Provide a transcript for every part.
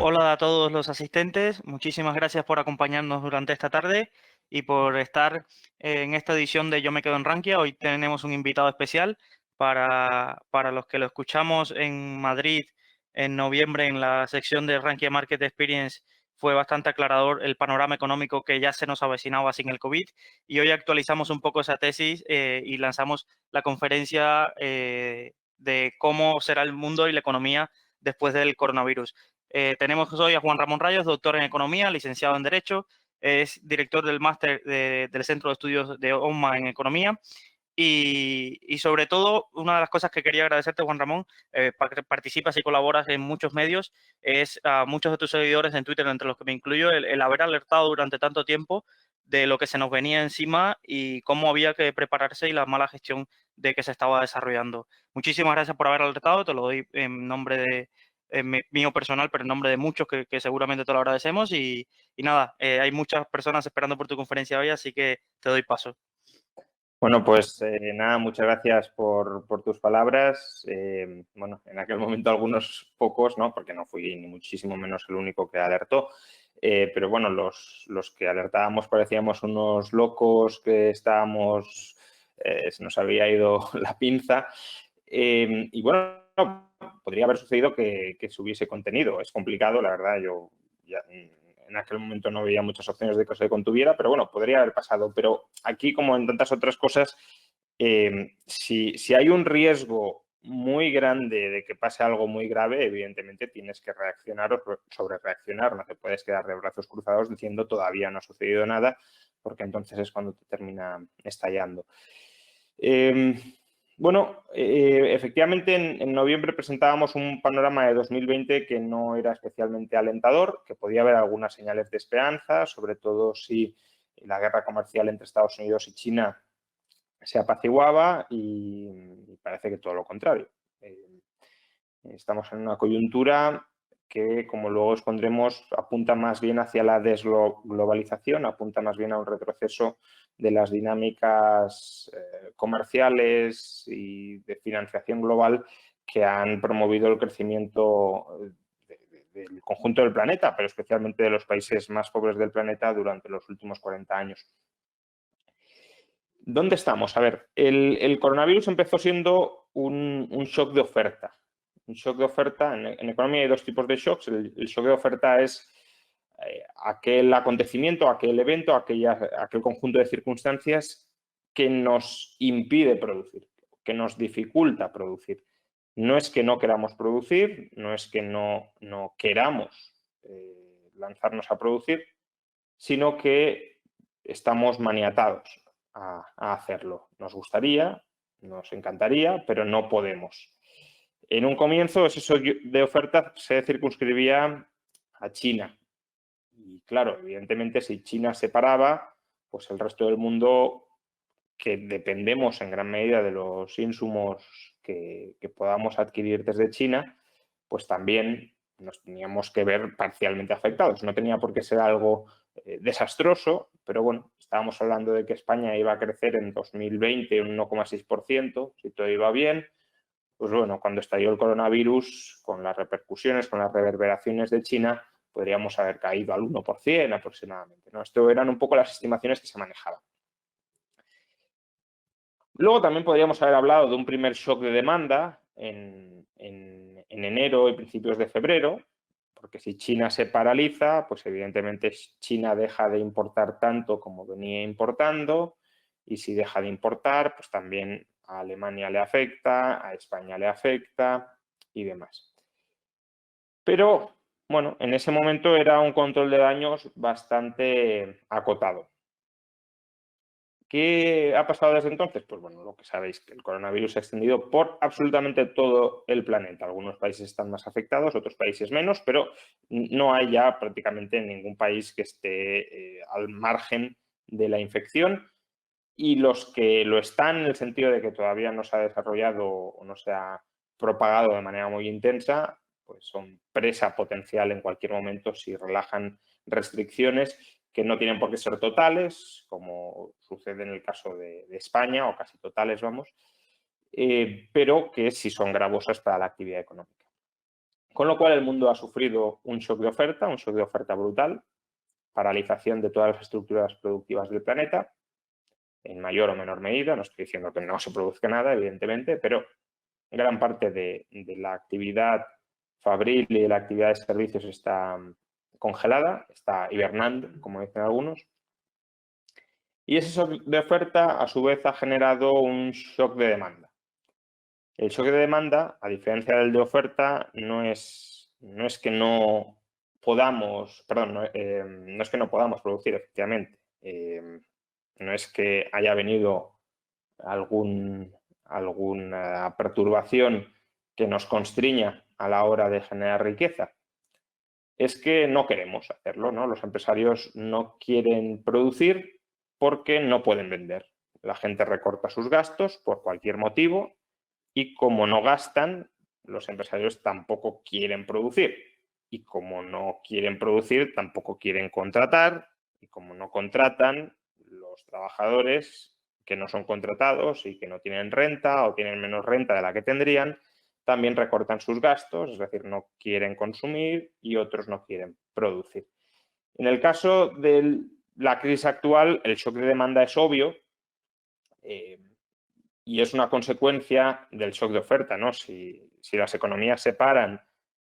Hola a todos los asistentes, muchísimas gracias por acompañarnos durante esta tarde y por estar en esta edición de Yo me quedo en Rankia. Hoy tenemos un invitado especial para los que lo escuchamos en Madrid en noviembre en la sección de Rankia Market Experience. Fue bastante aclarador el panorama económico que ya se nos avecinaba sin el COVID y hoy actualizamos un poco esa tesis y lanzamos la conferencia de cómo será el mundo y la economía después del coronavirus. Tenemos hoy a Juan Ramón Rayos, doctor en Economía, licenciado en Derecho, es director del máster del Centro de Estudios de OMA en Economía y sobre todo, una de las cosas que quería agradecerte, Juan Ramón, para que participas y colaboras en muchos medios, es a muchos de tus seguidores en Twitter, entre los que me incluyo, el haber alertado durante tanto tiempo de lo que se nos venía encima y cómo había que prepararse y la mala gestión de que se estaba desarrollando. Muchísimas gracias por haber alertado, te lo doy en nombre de mío personal, pero en nombre de muchos que seguramente te lo agradecemos y nada, hay muchas personas esperando por tu conferencia hoy, así que te doy paso. Bueno, pues nada, muchas gracias por tus palabras. Bueno, en aquel momento algunos pocos, ¿no? Porque no fui ni muchísimo menos el único que alertó. Pero bueno, los que alertábamos parecíamos unos locos que estábamos, se nos había ido la pinza. Y bueno, podría haber sucedido que se hubiese contenido. Es complicado, la verdad, yo ya en aquel momento no veía muchas opciones de que se contuviera, pero bueno, podría haber pasado. Pero aquí, como en tantas otras cosas, si hay un riesgo muy grande de que pase algo muy grave, evidentemente tienes que reaccionar o sobre reaccionar. No te puedes quedar de brazos cruzados diciendo todavía no ha sucedido nada, porque entonces es cuando te termina estallando. Bueno, efectivamente en noviembre presentábamos un panorama de 2020 que no era especialmente alentador, que podía haber algunas señales de esperanza, sobre todo si la guerra comercial entre Estados Unidos y China se apaciguaba y parece que todo lo contrario. Estamos en una coyuntura que, como luego expondremos, apunta más bien hacia la desglobalización, apunta más bien a un retroceso de las dinámicas comerciales y de financiación global que han promovido el crecimiento del conjunto del planeta, pero especialmente de los países más pobres del planeta durante los últimos 40 años. ¿Dónde estamos? A ver, el coronavirus empezó siendo un shock de oferta. Un shock de oferta, en economía hay dos tipos de shocks. El shock de oferta es aquel acontecimiento, aquel evento, aquel conjunto de circunstancias que nos impide producir, que nos dificulta producir. No es que no queramos producir, no es que no queramos lanzarnos a producir, sino que estamos maniatados a hacerlo. Nos gustaría, nos encantaría, pero no podemos. En un comienzo, ese shock de oferta se circunscribía a China. Y claro, evidentemente, si China se paraba, pues el resto del mundo, que dependemos en gran medida de los insumos que podamos adquirir desde China, pues también nos teníamos que ver parcialmente afectados. No tenía por qué ser algo desastroso, pero bueno, estábamos hablando de que España iba a crecer en 2020 un 1,6%, si todo iba bien. Pues bueno, cuando estalló el coronavirus, con las repercusiones, con las reverberaciones de China, podríamos haber caído al 1% aproximadamente, ¿no? Esto eran un poco las estimaciones que se manejaban. Luego también podríamos haber hablado de un primer shock de demanda en enero y principios de febrero, porque si China se paraliza, pues evidentemente China deja de importar tanto como venía importando, y si deja de importar, pues también a Alemania le afecta, a España le afecta y demás. Pero bueno, en ese momento era un control de daños bastante acotado. ¿Qué ha pasado desde entonces? Pues bueno, lo que sabéis, que el coronavirus se ha extendido por absolutamente todo el planeta. Algunos países están más afectados, otros países menos, pero no hay ya prácticamente ningún país que esté al margen de la infección. Y los que lo están, en el sentido de que todavía no se ha desarrollado o no se ha propagado de manera muy intensa, pues son presa potencial en cualquier momento si relajan restricciones que no tienen por qué ser totales, como sucede en el caso de España, o casi totales, vamos, pero que sí son gravosas para la actividad económica. Con lo cual el mundo ha sufrido un shock de oferta brutal, paralización de todas las estructuras productivas del planeta, en mayor o menor medida. No estoy diciendo que no se produzca nada, evidentemente, pero gran parte de la actividad fabril y de la actividad de servicios está congelada, está hibernando, como dicen algunos. Y ese shock de oferta, a su vez, ha generado un shock de demanda. El shock de demanda, a diferencia del de oferta, no es que no podamos, perdón, no es que no podamos producir, efectivamente. No es que haya venido alguna perturbación que nos constriña a la hora de generar riqueza. Es que no queremos hacerlo, ¿no? Los empresarios no quieren producir porque no pueden vender. La gente recorta sus gastos por cualquier motivo y como no gastan, los empresarios tampoco quieren producir. Y como no quieren producir, tampoco quieren contratar. Y como no contratan, los trabajadores que no son contratados y que no tienen renta o tienen menos renta de la que tendrían, también recortan sus gastos, es decir, no quieren consumir y otros no quieren producir. En el caso de la crisis actual, el shock de demanda es obvio y es una consecuencia del shock de oferta, ¿no? Si las economías se paran,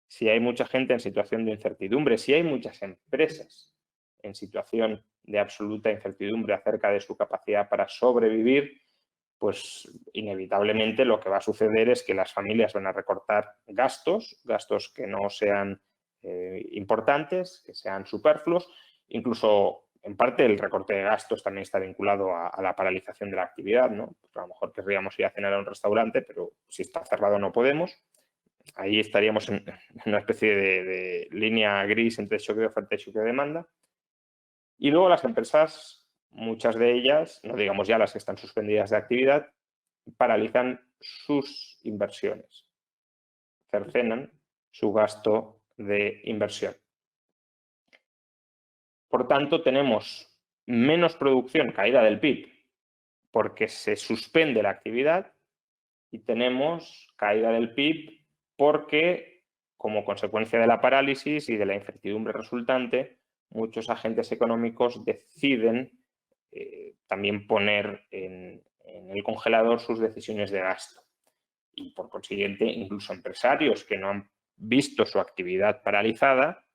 si hay mucha gente en situación de incertidumbre, si hay muchas empresas en situación de absoluta incertidumbre acerca de su capacidad para sobrevivir, pues inevitablemente lo que va a suceder es que las familias van a recortar gastos que no sean importantes, que sean superfluos. Incluso, en parte, el recorte de gastos también está vinculado a la paralización de la actividad, ¿no? Pues a lo mejor querríamos ir a cenar a un restaurante, pero si está cerrado no podemos. Ahí estaríamos en una especie de línea gris entre shock de oferta y shock de demanda. Y luego las empresas, muchas de ellas, no digamos ya las que están suspendidas de actividad, paralizan sus inversiones, cercenan su gasto de inversión. Por tanto, tenemos menos producción, caída del PIB, porque se suspende la actividad, y tenemos caída del PIB porque, como consecuencia de la parálisis y de la incertidumbre resultante, muchos agentes económicos deciden también poner en el congelador sus decisiones de gasto. Y por consiguiente, incluso empresarios que no han visto su actividad paralizada,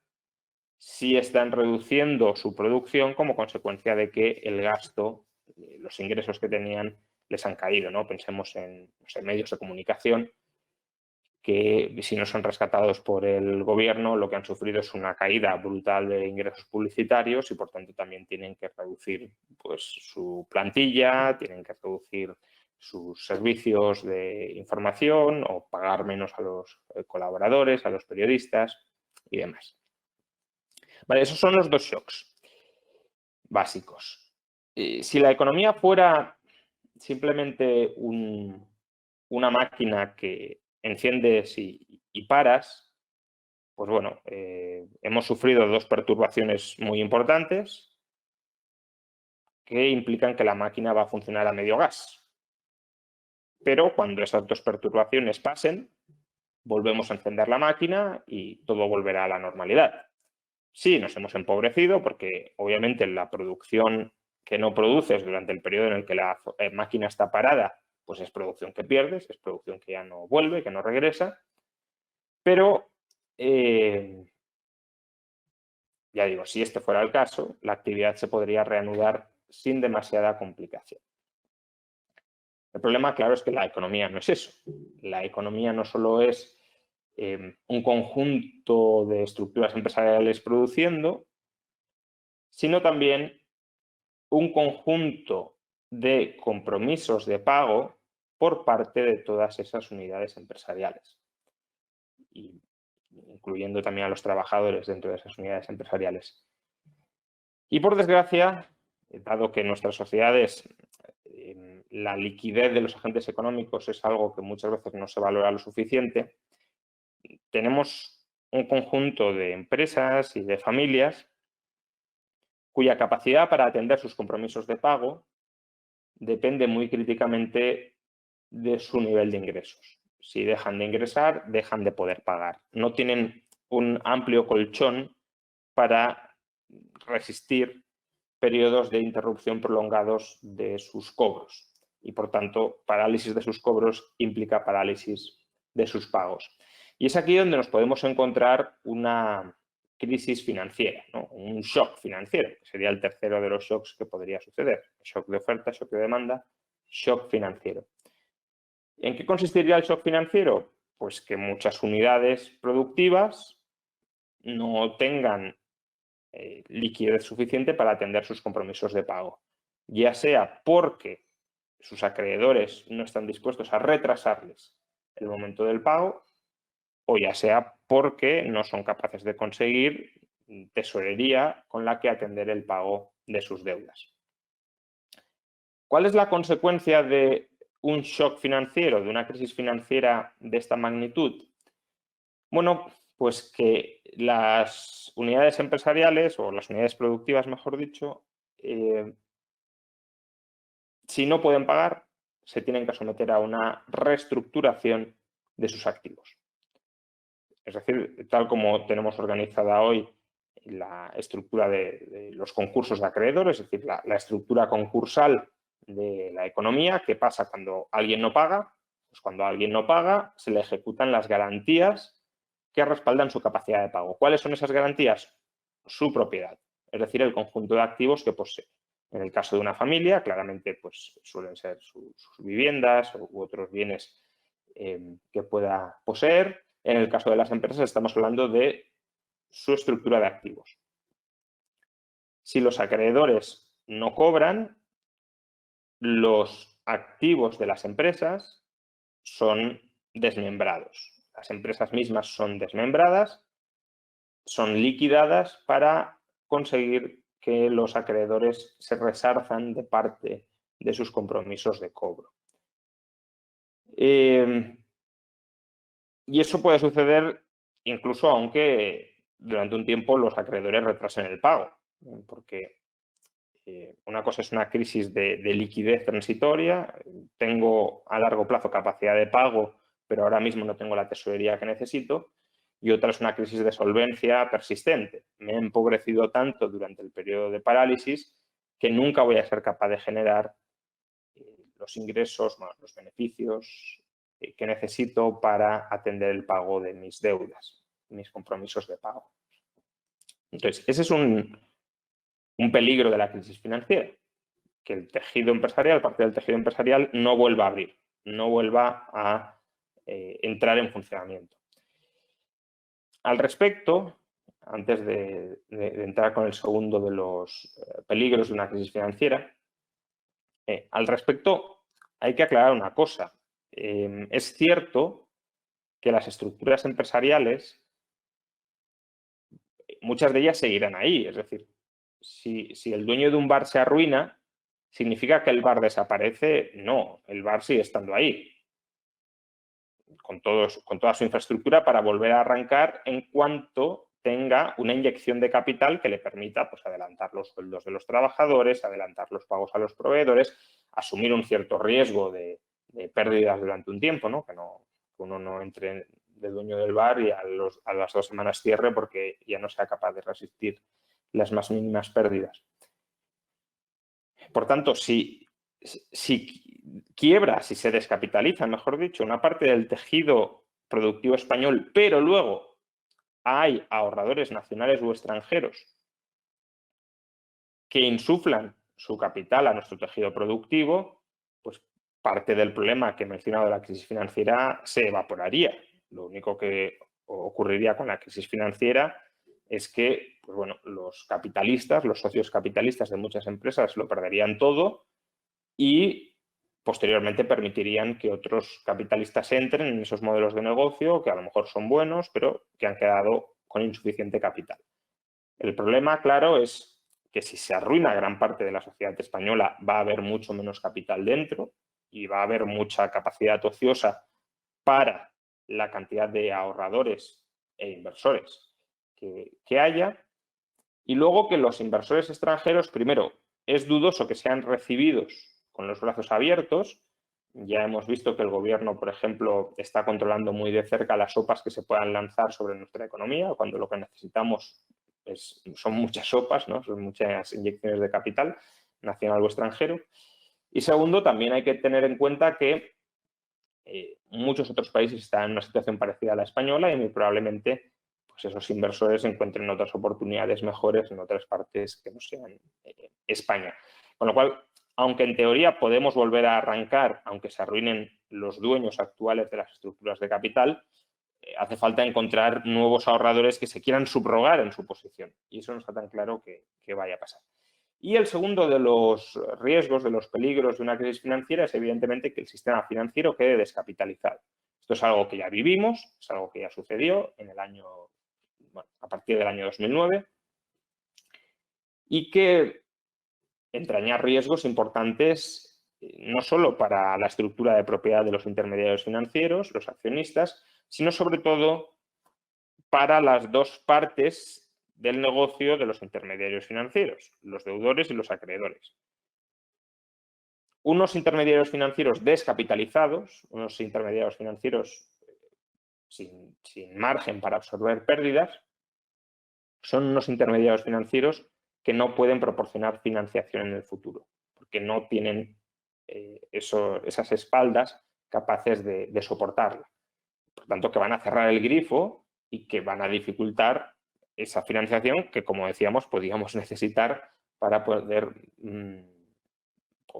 sí están reduciendo su producción como consecuencia de que el gasto, los ingresos que tenían, les han caído, ¿no? Pensemos en medios de comunicación que, si no son rescatados por el gobierno, lo que han sufrido es una caída brutal de ingresos publicitarios y, por tanto, también tienen que reducir pues, su plantilla, tienen que reducir sus servicios de información o pagar menos a los colaboradores, a los periodistas y demás. Vale, esos son los dos shocks básicos. Si la economía fuera simplemente una máquina que enciendes y paras, pues bueno, hemos sufrido dos perturbaciones muy importantes que implican que la máquina va a funcionar a medio gas. Pero cuando esas dos perturbaciones pasen, volvemos a encender la máquina y todo volverá a la normalidad. Sí, nos hemos empobrecido porque obviamente la producción que no produces durante el periodo en el que la máquina está parada, pues es producción que pierdes, es producción que ya no vuelve, que no regresa. Pero, ya digo, si este fuera el caso, la actividad se podría reanudar sin demasiada complicación. El problema, claro, es que la economía no es eso. La economía no solo es un conjunto de estructuras empresariales produciendo, sino también un conjunto de compromisos de pago por parte de todas esas unidades empresariales, incluyendo también a los trabajadores dentro de esas unidades empresariales. Y por desgracia, dado que en nuestras sociedades la liquidez de los agentes económicos es algo que muchas veces no se valora lo suficiente, tenemos un conjunto de empresas y de familias cuya capacidad para atender sus compromisos de pago depende muy críticamente de su nivel de ingresos. si dejan de ingresar, dejan de poder pagar. No tienen un amplio colchón para resistir periodos de interrupción prolongados de sus cobros. Y, por tanto, parálisis de sus cobros implica parálisis de sus pagos. Y es aquí donde nos podemos encontrar una crisis financiera, ¿no? Un shock financiero, que sería el tercero de los shocks que podría suceder. Shock de oferta, shock de demanda, shock financiero. ¿En qué consistiría el shock financiero? Pues que muchas unidades productivas no tengan liquidez suficiente para atender sus compromisos de pago, ya sea porque sus acreedores no están dispuestos a retrasarles el momento del pago, o ya sea porque no son capaces de conseguir tesorería con la que atender el pago de sus deudas. ¿Cuál es la consecuencia de un shock financiero, de una crisis financiera de esta magnitud? Bueno, pues que las unidades empresariales, o las unidades productivas, mejor dicho, si no pueden pagar, se tienen que someter a una reestructuración de sus activos. Es decir, tal como tenemos organizada hoy la estructura de los concursos de acreedores, es decir, la estructura concursal de la economía, ¿qué pasa cuando alguien no paga? Pues cuando alguien no paga, se le ejecutan las garantías que respaldan su capacidad de pago. ¿Cuáles son esas garantías? Su propiedad, es decir, el conjunto de activos que posee. En el caso de una familia, claramente pues, suelen ser sus viviendas u otros bienes que pueda poseer. En el caso de las empresas estamos hablando de su estructura de activos. Si los acreedores no cobran, los activos de las empresas son desmembrados. Las empresas mismas son desmembradas, son liquidadas para conseguir que los acreedores se resarzan de parte de sus compromisos de cobro. Y eso puede suceder incluso aunque durante un tiempo los acreedores retrasen el pago, porque una cosa es una crisis de liquidez transitoria, tengo a largo plazo capacidad de pago, pero ahora mismo no tengo la tesorería que necesito, y otra es una crisis de solvencia persistente. Me he empobrecido tanto durante el periodo de parálisis que nunca voy a ser capaz de generar los ingresos, los beneficios que necesito para atender el pago de mis deudas, mis compromisos de pago. Entonces, ese es un peligro de la crisis financiera, que el tejido empresarial, parte del tejido empresarial, no vuelva a abrir, no vuelva a entrar en funcionamiento. Al respecto, antes de entrar con el segundo de los peligros de una crisis financiera, al respecto hay que aclarar una cosa. Es cierto que las estructuras empresariales, muchas de ellas seguirán ahí. Es decir, si el dueño de un bar se arruina, ¿significa que el bar desaparece? No, el bar sigue estando ahí, con toda su infraestructura para volver a arrancar en cuanto tenga una inyección de capital que le permita pues, adelantar los sueldos de los trabajadores, adelantar los pagos a los proveedores, asumir un cierto riesgo de pérdidas durante un tiempo, ¿no? Que uno no entre de dueño del bar y a las 2 semanas cierre porque ya no sea capaz de resistir las más mínimas pérdidas. Por tanto, si quiebra, si se descapitaliza, mejor dicho, una parte del tejido productivo español, pero luego hay ahorradores nacionales o extranjeros que insuflan su capital a nuestro tejido productivo, pues parte del problema que he mencionado de la crisis financiera se evaporaría. Lo único que ocurriría con la crisis financiera es que pues bueno, los capitalistas, los socios capitalistas de muchas empresas lo perderían todo y posteriormente permitirían que otros capitalistas entren en esos modelos de negocio que a lo mejor son buenos, pero que han quedado con insuficiente capital. El problema, claro, es que si se arruina gran parte de la sociedad española va a haber mucho menos capital dentro y va a haber mucha capacidad ociosa para la cantidad de ahorradores e inversores que haya. Y luego que los inversores extranjeros, primero, es dudoso que sean recibidos con los brazos abiertos Ya hemos visto que el gobierno, por ejemplo, está controlando muy de cerca las sopas que se puedan lanzar sobre nuestra economía, cuando lo que necesitamos son muchas sopas, ¿no? Son muchas inyecciones de capital, nacional o extranjero. Y segundo, también hay que tener en cuenta que muchos otros países están en una situación parecida a la española y muy probablemente pues esos inversores encuentren otras oportunidades mejores en otras partes que no sean España. Con lo cual, aunque en teoría podemos volver a arrancar, aunque se arruinen los dueños actuales de las estructuras de capital, hace falta encontrar nuevos ahorradores que se quieran subrogar en su posición. Y eso no está tan claro que vaya a pasar. Y el segundo de los riesgos, de los peligros de una crisis financiera es evidentemente que el sistema financiero quede descapitalizado. Esto es algo que ya vivimos, es algo que ya sucedió en el año, bueno, a partir del año 2009 y que entraña riesgos importantes no solo para la estructura de propiedad de los intermediarios financieros, los accionistas, sino sobre todo para las dos partes del negocio de los intermediarios financieros, los deudores y los acreedores. Unos intermediarios financieros descapitalizados, unos intermediarios financieros sin margen para absorber pérdidas, son unos intermediarios financieros que no pueden proporcionar financiación en el futuro, porque no tienen esas espaldas capaces de soportarla. Por tanto, que van a cerrar el grifo y que van a dificultar esa financiación que, como decíamos, podíamos necesitar para poder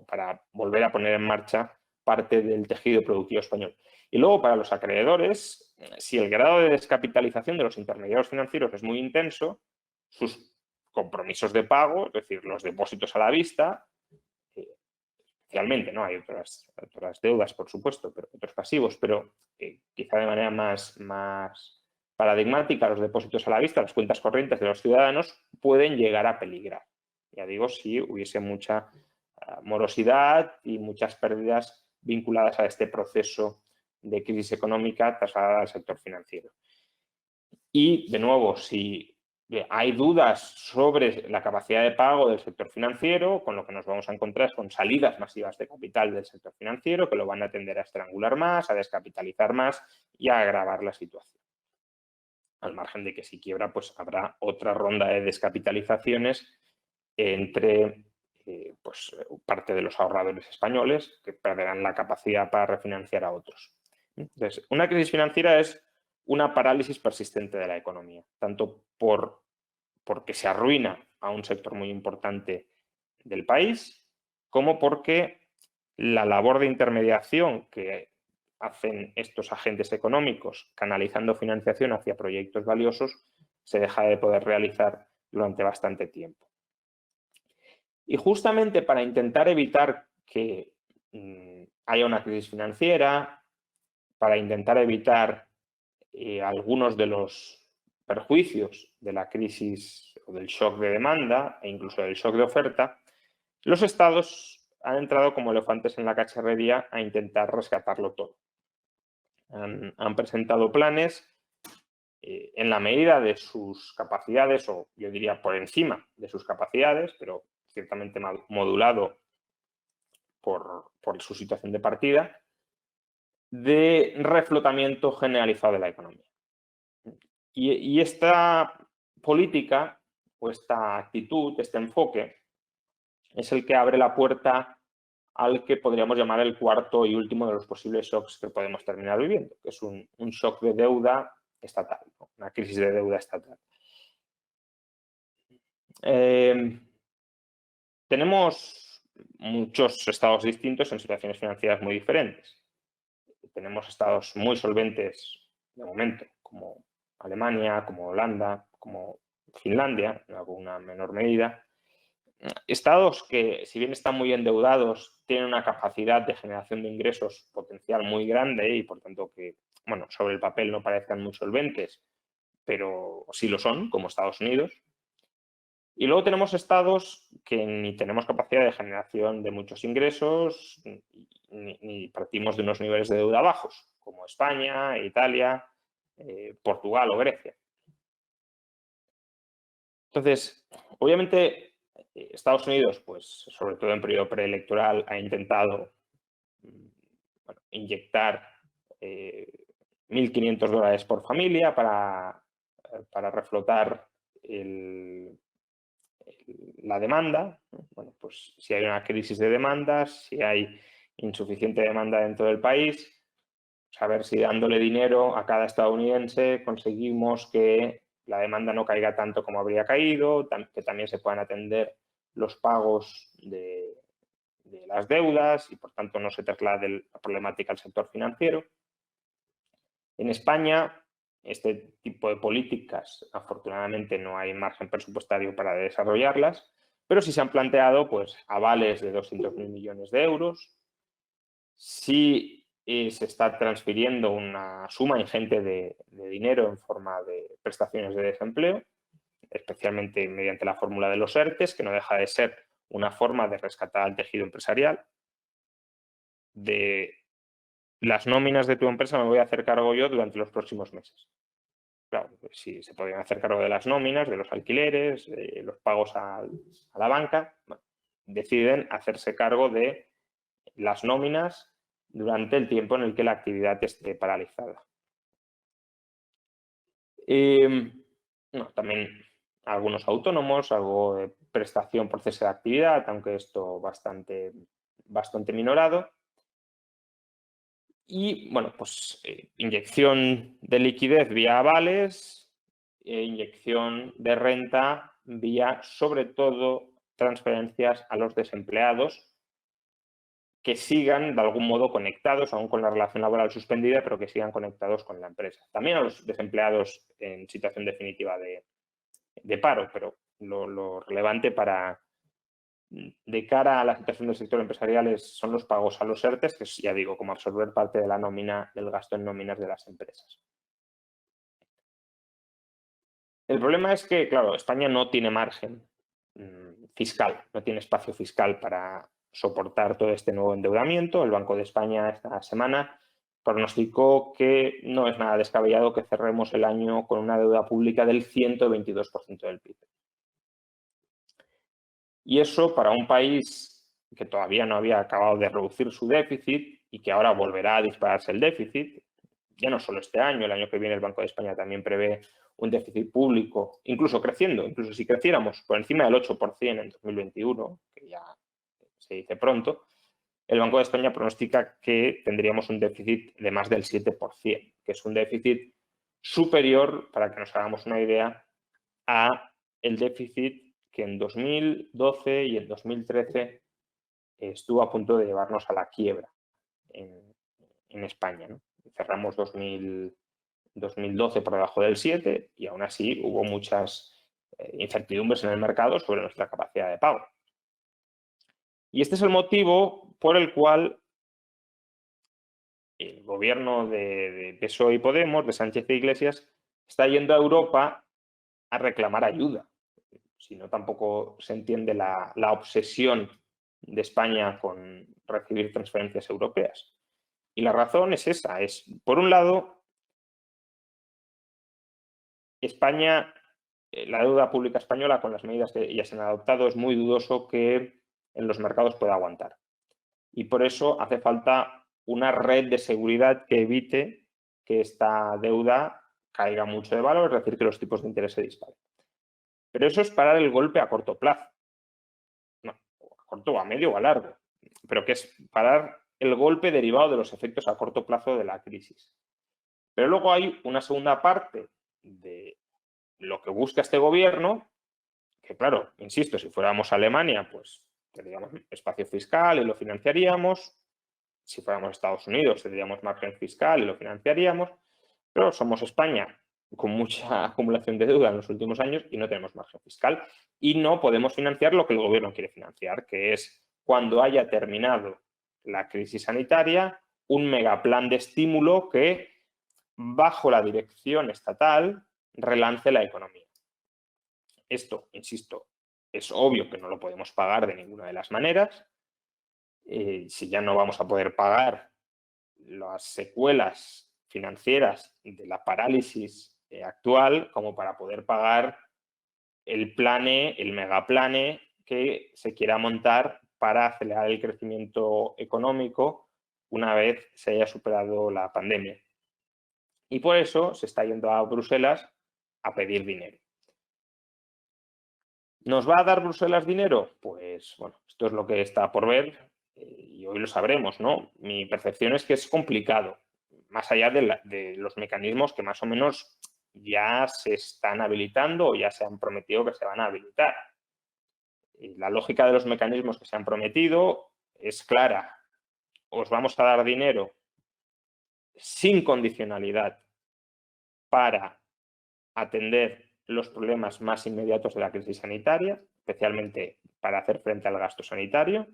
para volver a poner en marcha parte del tejido productivo español. Y luego, para los acreedores, si el grado de descapitalización de los intermediarios financieros es muy intenso, sus compromisos de pago, es decir, los depósitos a la vista, especialmente, ¿no? Hay otras deudas, por supuesto, pero otros pasivos, pero quizá de manera más paradigmática, los depósitos a la vista, las cuentas corrientes de los ciudadanos pueden llegar a peligrar. Ya digo, si hubiese mucha morosidad y muchas pérdidas vinculadas a este proceso de crisis económica trasladada al sector financiero. Y, de nuevo, si hay dudas sobre la capacidad de pago del sector financiero, con lo que nos vamos a encontrar con salidas masivas de capital del sector financiero que lo van a tender a estrangular más, a descapitalizar más y a agravar la situación. Al margen de que si quiebra, pues habrá otra ronda de descapitalizaciones entre pues, parte de los ahorradores españoles que perderán la capacidad para refinanciar a otros. Entonces, una crisis financiera es una parálisis persistente de la economía, tanto porque se arruina a un sector muy importante del país, como porque la labor de intermediación que hacen estos agentes económicos canalizando financiación hacia proyectos valiosos se deja de poder realizar durante bastante tiempo. Y justamente para intentar evitar que haya una crisis financiera, para intentar evitar algunos de los perjuicios de la crisis o del shock de demanda e incluso del shock de oferta, los estados han entrado como elefantes en la cacharrería a intentar rescatarlo todo. Han presentado planes en la medida de sus capacidades, o yo diría por encima de sus capacidades, pero ciertamente modulado por su situación de partida, de reflotamiento generalizado de la economía. Y esta política o esta actitud, este enfoque, es el que abre la puerta al que podríamos llamar el cuarto y último de los posibles shocks que podemos terminar viviendo, que es un shock de deuda estatal, ¿no? Una crisis de deuda estatal. Tenemos muchos estados distintos en situaciones financieras muy diferentes. Tenemos estados muy solventes de momento, como Alemania, como Holanda, como Finlandia, en alguna menor medida. Estados que, si bien están muy endeudados, tienen una capacidad de generación de ingresos potencial muy grande y, por tanto, que, bueno, sobre el papel no parezcan muy solventes, pero sí lo son, como Estados Unidos. Y luego tenemos estados que ni tenemos capacidad de generación de muchos ingresos, ni partimos de unos niveles de deuda bajos, como España, Italia, Portugal o Grecia. Entonces, obviamente, Estados Unidos, pues sobre todo en periodo preelectoral, ha intentado bueno, inyectar $1.500 por familia para reflotar la demanda. Bueno, pues si hay una crisis de demandas, si hay insuficiente demanda dentro del país, pues a ver si dándole dinero a cada estadounidense conseguimos que la demanda no caiga tanto como habría caído, que también se puedan atender los pagos de las deudas y por tanto no se traslade la problemática al sector financiero. En España, este tipo de políticas, afortunadamente, no hay margen presupuestario para desarrollarlas, pero sí se han planteado pues, avales de 200.000 millones de euros. Sí se está transfiriendo una suma ingente de dinero en forma de prestaciones de desempleo, especialmente mediante la fórmula de los ERTEs, que no deja de ser una forma de rescatar al tejido empresarial. De las nóminas de tu empresa me voy a hacer cargo yo durante los próximos meses. Claro, pues sí, se podrían hacer cargo de las nóminas, de los alquileres, de los pagos a la banca. Bueno, deciden hacerse cargo de las nóminas durante el tiempo en el que la actividad esté paralizada. No, también algunos autónomos, algo de prestación por cese de actividad, aunque esto bastante minorado. Y, bueno, pues inyección de liquidez vía avales e inyección de renta vía, sobre todo, transferencias a los desempleados que sigan de algún modo conectados, aún con la relación laboral suspendida, pero que sigan conectados con la empresa. También a los desempleados en situación definitiva de paro, pero lo relevante de cara a la situación del sector empresarial son los pagos a los ERTEs, que es, ya digo, como absorber parte de la nómina, del gasto en nóminas de las empresas. El problema es que, claro, España no tiene margen fiscal, no tiene espacio fiscal para soportar todo este nuevo endeudamiento. El Banco de España esta semana pronosticó que no es nada descabellado que cerremos el año con una deuda pública del 122% del PIB. Y eso para un país que todavía no había acabado de reducir su déficit y que ahora volverá a dispararse el déficit, ya no solo este año, el año que viene el Banco de España también prevé un déficit público, incluso creciendo, incluso si creciéramos por encima del 8% en 2021, que ya se dice pronto, el Banco de España pronostica que tendríamos un déficit de más del 7%, que es un déficit superior, para que nos hagamos una idea, a el déficit que en 2012 y en 2013 estuvo a punto de llevarnos a la quiebra en España, ¿no? Cerramos 2012 por debajo del 7 y aún así hubo muchas incertidumbres en el mercado sobre nuestra capacidad de pago. Y este es el motivo por el cual el gobierno de PSOE y Podemos, de Sánchez e Iglesias, está yendo a Europa a reclamar ayuda. Si no, tampoco se entiende la obsesión de España con recibir transferencias europeas. Y la razón es esa, por un lado, España, la deuda pública española, con las medidas que ya se han adoptado, es muy dudoso que en los mercados pueda aguantar. Y por eso hace falta una red de seguridad que evite que esta deuda caiga mucho de valor, es decir, que los tipos de interés se disparen. Pero eso es parar el golpe a corto plazo. No, a corto o a medio o a largo. Pero que es parar el golpe derivado de los efectos a corto plazo de la crisis. Pero luego hay una segunda parte de lo que busca este gobierno, que claro, insisto, si fuéramos a Alemania, pues tendríamos espacio fiscal y lo financiaríamos. Si fuéramos a Estados Unidos, tendríamos margen fiscal y lo financiaríamos. Pero somos España, con mucha acumulación de deuda en los últimos años y no tenemos margen fiscal. Y no podemos financiar lo que el gobierno quiere financiar, que es, cuando haya terminado la crisis sanitaria, un megaplan de estímulo que, bajo la dirección estatal, relance la economía. Esto, insisto, es obvio que no lo podemos pagar de ninguna de las maneras. Si ya no vamos a poder pagar las secuelas financieras de la parálisis actual, como para poder pagar el megaplane que se quiera montar para acelerar el crecimiento económico una vez se haya superado la pandemia. Y por eso se está yendo a Bruselas a pedir dinero. ¿Nos va a dar Bruselas dinero? Pues bueno, esto es lo que está por ver y hoy lo sabremos, ¿no? Mi percepción es que es complicado, más allá de los mecanismos que más o menos ya se están habilitando o ya se han prometido que se van a habilitar. Y la lógica de los mecanismos que se han prometido es clara. Os vamos a dar dinero sin condicionalidad para atender los problemas más inmediatos de la crisis sanitaria, especialmente para hacer frente al gasto sanitario.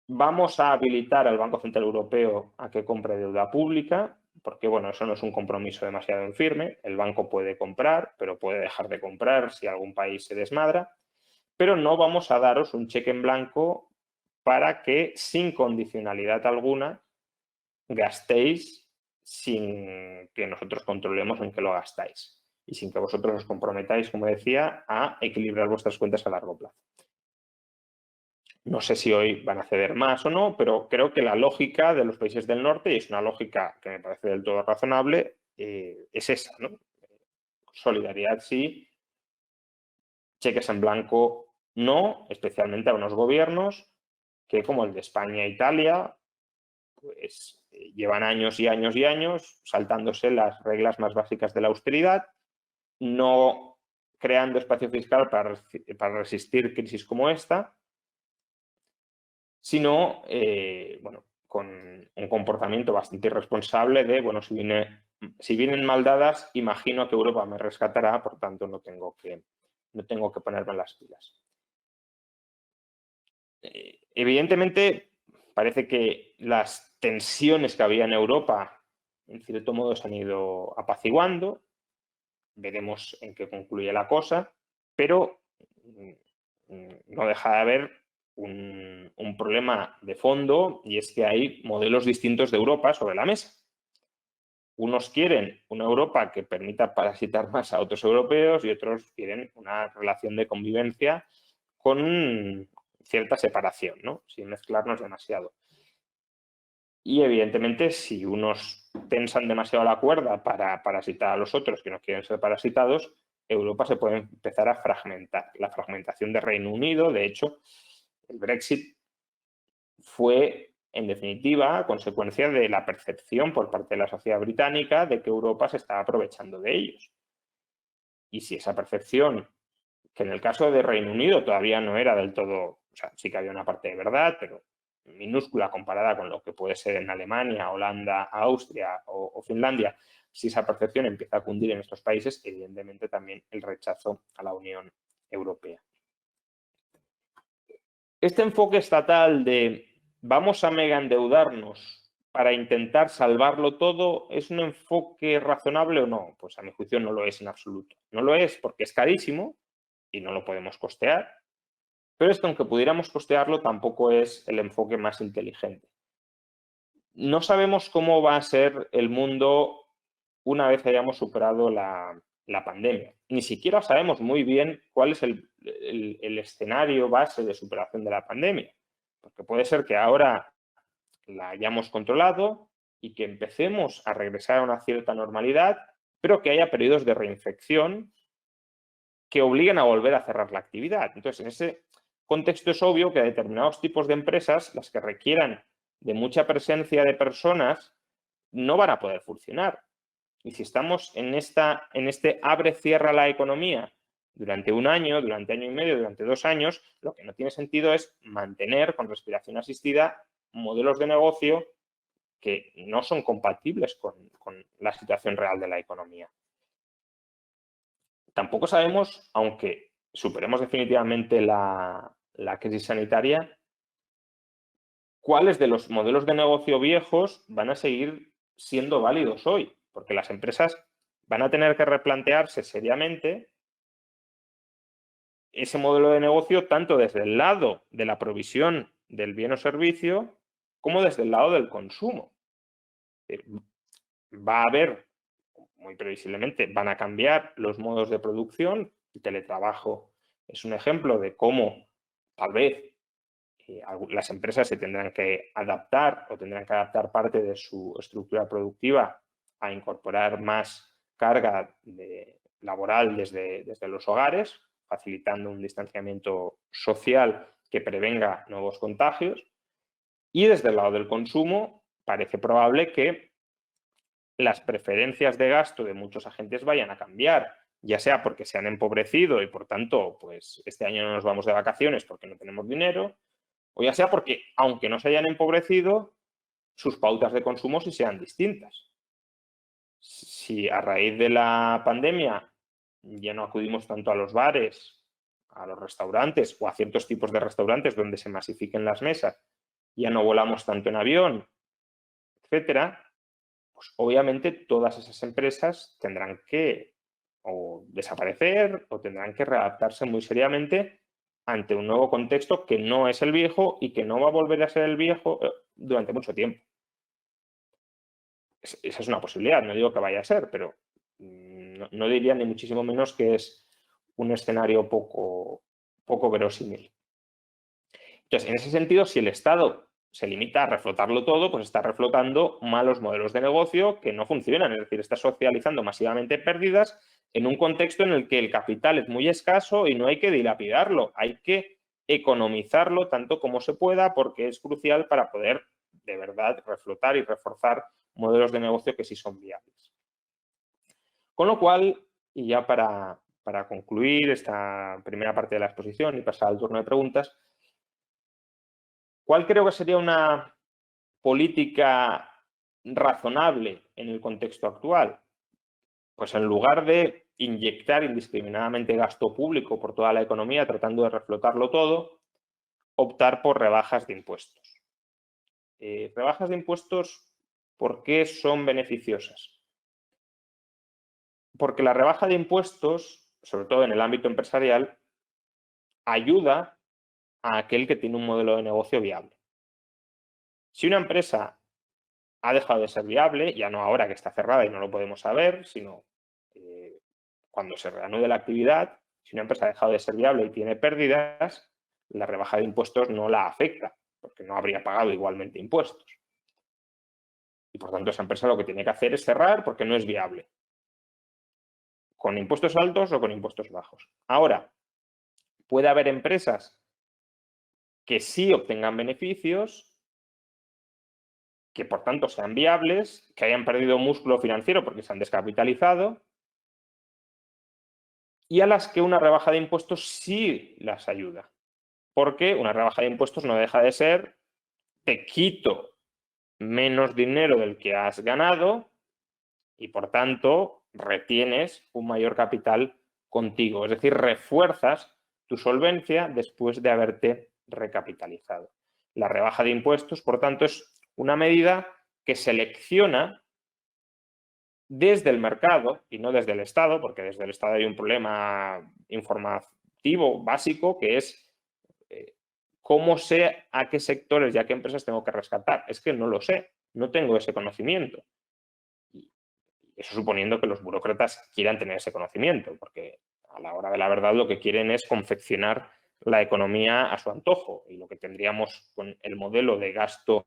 Vamos a habilitar al Banco Central Europeo a que compre deuda pública, porque bueno, eso no es un compromiso demasiado en firme. El banco puede comprar, pero puede dejar de comprar si algún país se desmadra. Pero no vamos a daros un cheque en blanco para que, sin condicionalidad alguna, gastéis sin que nosotros controlemos en qué lo gastáis y sin que vosotros os comprometáis, como decía, a equilibrar vuestras cuentas a largo plazo. No sé si hoy van a ceder más o no, pero creo que la lógica de los países del norte, y es una lógica que me parece del todo razonable, es esa, ¿no? Solidaridad sí, cheques en blanco no, especialmente a unos gobiernos que, como el de España e Italia, pues llevan años y años y años saltándose las reglas más básicas de la austeridad, no creando espacio fiscal para resistir crisis como esta, sino bueno, con un comportamiento bastante irresponsable de, bueno, si vienen mal dadas, imagino que Europa me rescatará, por tanto no tengo que ponerme las pilas. Evidentemente, parece que las tensiones que había en Europa, en cierto modo, se han ido apaciguando. Veremos en qué concluye la cosa, pero no deja de haber un problema de fondo, y es que hay modelos distintos de Europa sobre la mesa. Unos quieren una Europa que permita parasitar más a otros europeos y otros quieren una relación de convivencia con cierta separación, ¿no? Sin mezclarnos demasiado. Y evidentemente, si unos tensan demasiado la cuerda para parasitar a los otros que no quieren ser parasitados, Europa se puede empezar a fragmentar. La fragmentación del Reino Unido, de hecho, el Brexit fue, en definitiva, consecuencia de la percepción por parte de la sociedad británica de que Europa se estaba aprovechando de ellos. Y si esa percepción, que en el caso de Reino Unido todavía no era del todo, o sea, sí que había una parte de verdad, pero minúscula comparada con lo que puede ser en Alemania, Holanda, Austria o Finlandia, si esa percepción empieza a cundir en estos países, evidentemente también el rechazo a la Unión Europea. Este enfoque estatal de vamos a mega endeudarnos para intentar salvarlo todo, ¿es un enfoque razonable o no? Pues a mi juicio no lo es en absoluto. No lo es porque es carísimo y no lo podemos costear, pero esto, aunque pudiéramos costearlo, tampoco es el enfoque más inteligente. No sabemos cómo va a ser el mundo una vez hayamos superado la pandemia. Ni siquiera sabemos muy bien cuál es el escenario base de superación de la pandemia. Porque puede ser que ahora la hayamos controlado y que empecemos a regresar a una cierta normalidad, pero que haya periodos de reinfección que obliguen a volver a cerrar la actividad. Entonces, en ese contexto es obvio que determinados tipos de empresas, las que requieran de mucha presencia de personas, no van a poder funcionar. Y si estamos en este abre-cierra la economía durante un año, durante año y medio, durante 2 años, lo que no tiene sentido es mantener con respiración asistida modelos de negocio que no son compatibles con la situación real de la economía. Tampoco sabemos, aunque superemos definitivamente la crisis sanitaria, cuáles de los modelos de negocio viejos van a seguir siendo válidos hoy, porque las empresas van a tener que replantearse seriamente ese modelo de negocio tanto desde el lado de la provisión del bien o servicio como desde el lado del consumo. Va a haber, muy previsiblemente, van a cambiar los modos de producción. El teletrabajo es un ejemplo de cómo tal vez las empresas se tendrán que adaptar o tendrán que adaptar parte de su estructura productiva a incorporar más carga laboral desde los hogares, facilitando un distanciamiento social que prevenga nuevos contagios. Y desde el lado del consumo, parece probable que las preferencias de gasto de muchos agentes vayan a cambiar, ya sea porque se han empobrecido y por tanto, pues este año no nos vamos de vacaciones porque no tenemos dinero, o ya sea porque, aunque no se hayan empobrecido, sus pautas de consumo sí sean distintas. Si a raíz de la pandemia ya no acudimos tanto a los bares, a los restaurantes o a ciertos tipos de restaurantes donde se masifiquen las mesas, ya no volamos tanto en avión, etcétera, pues obviamente todas esas empresas tendrán que o desaparecer o tendrán que readaptarse muy seriamente ante un nuevo contexto que no es el viejo y que no va a volver a ser el viejo durante mucho tiempo. Esa es una posibilidad, no digo que vaya a ser, pero no diría ni muchísimo menos que es un escenario poco verosímil. Entonces, en ese sentido, si el Estado se limita a reflotarlo todo, pues está reflotando malos modelos de negocio que no funcionan, es decir, está socializando masivamente pérdidas en un contexto en el que el capital es muy escaso y no hay que dilapidarlo, hay que economizarlo tanto como se pueda porque es crucial para poder de verdad reflotar y reforzar modelos de negocio que sí son viables. Con lo cual, y ya para concluir esta primera parte de la exposición y pasar al turno de preguntas, ¿cuál creo que sería una política razonable en el contexto actual? Pues en lugar de inyectar indiscriminadamente gasto público por toda la economía tratando de reflotarlo todo, optar por rebajas de impuestos. Rebajas de impuestos, ¿por qué son beneficiosas? Porque la rebaja de impuestos, sobre todo en el ámbito empresarial, ayuda a aquel que tiene un modelo de negocio viable. Si una empresa ha dejado de ser viable, ya no ahora que está cerrada y no lo podemos saber, sino cuando se reanude la actividad, si una empresa ha dejado de ser viable y tiene pérdidas, la rebaja de impuestos no la afecta, porque no habría pagado igualmente impuestos. Y por tanto esa empresa lo que tiene que hacer es cerrar porque no es viable, con impuestos altos o con impuestos bajos. Ahora, puede haber empresas que sí obtengan beneficios, que por tanto sean viables, que hayan perdido músculo financiero porque se han descapitalizado y a las que una rebaja de impuestos sí las ayuda. Porque una rebaja de impuestos no deja de ser, te quito menos dinero del que has ganado y por tanto retienes un mayor capital contigo. Es decir, refuerzas tu solvencia después de haberte recapitalizado. La rebaja de impuestos, por tanto, es una medida que selecciona desde el mercado y no desde el Estado, porque desde el Estado hay un problema informativo básico que es ¿cómo sé a qué sectores y a qué empresas tengo que rescatar? Es que no lo sé, no tengo ese conocimiento. Y eso suponiendo que los burócratas quieran tener ese conocimiento, porque a la hora de la verdad lo que quieren es confeccionar la economía a su antojo. Y lo que tendríamos con el modelo de gasto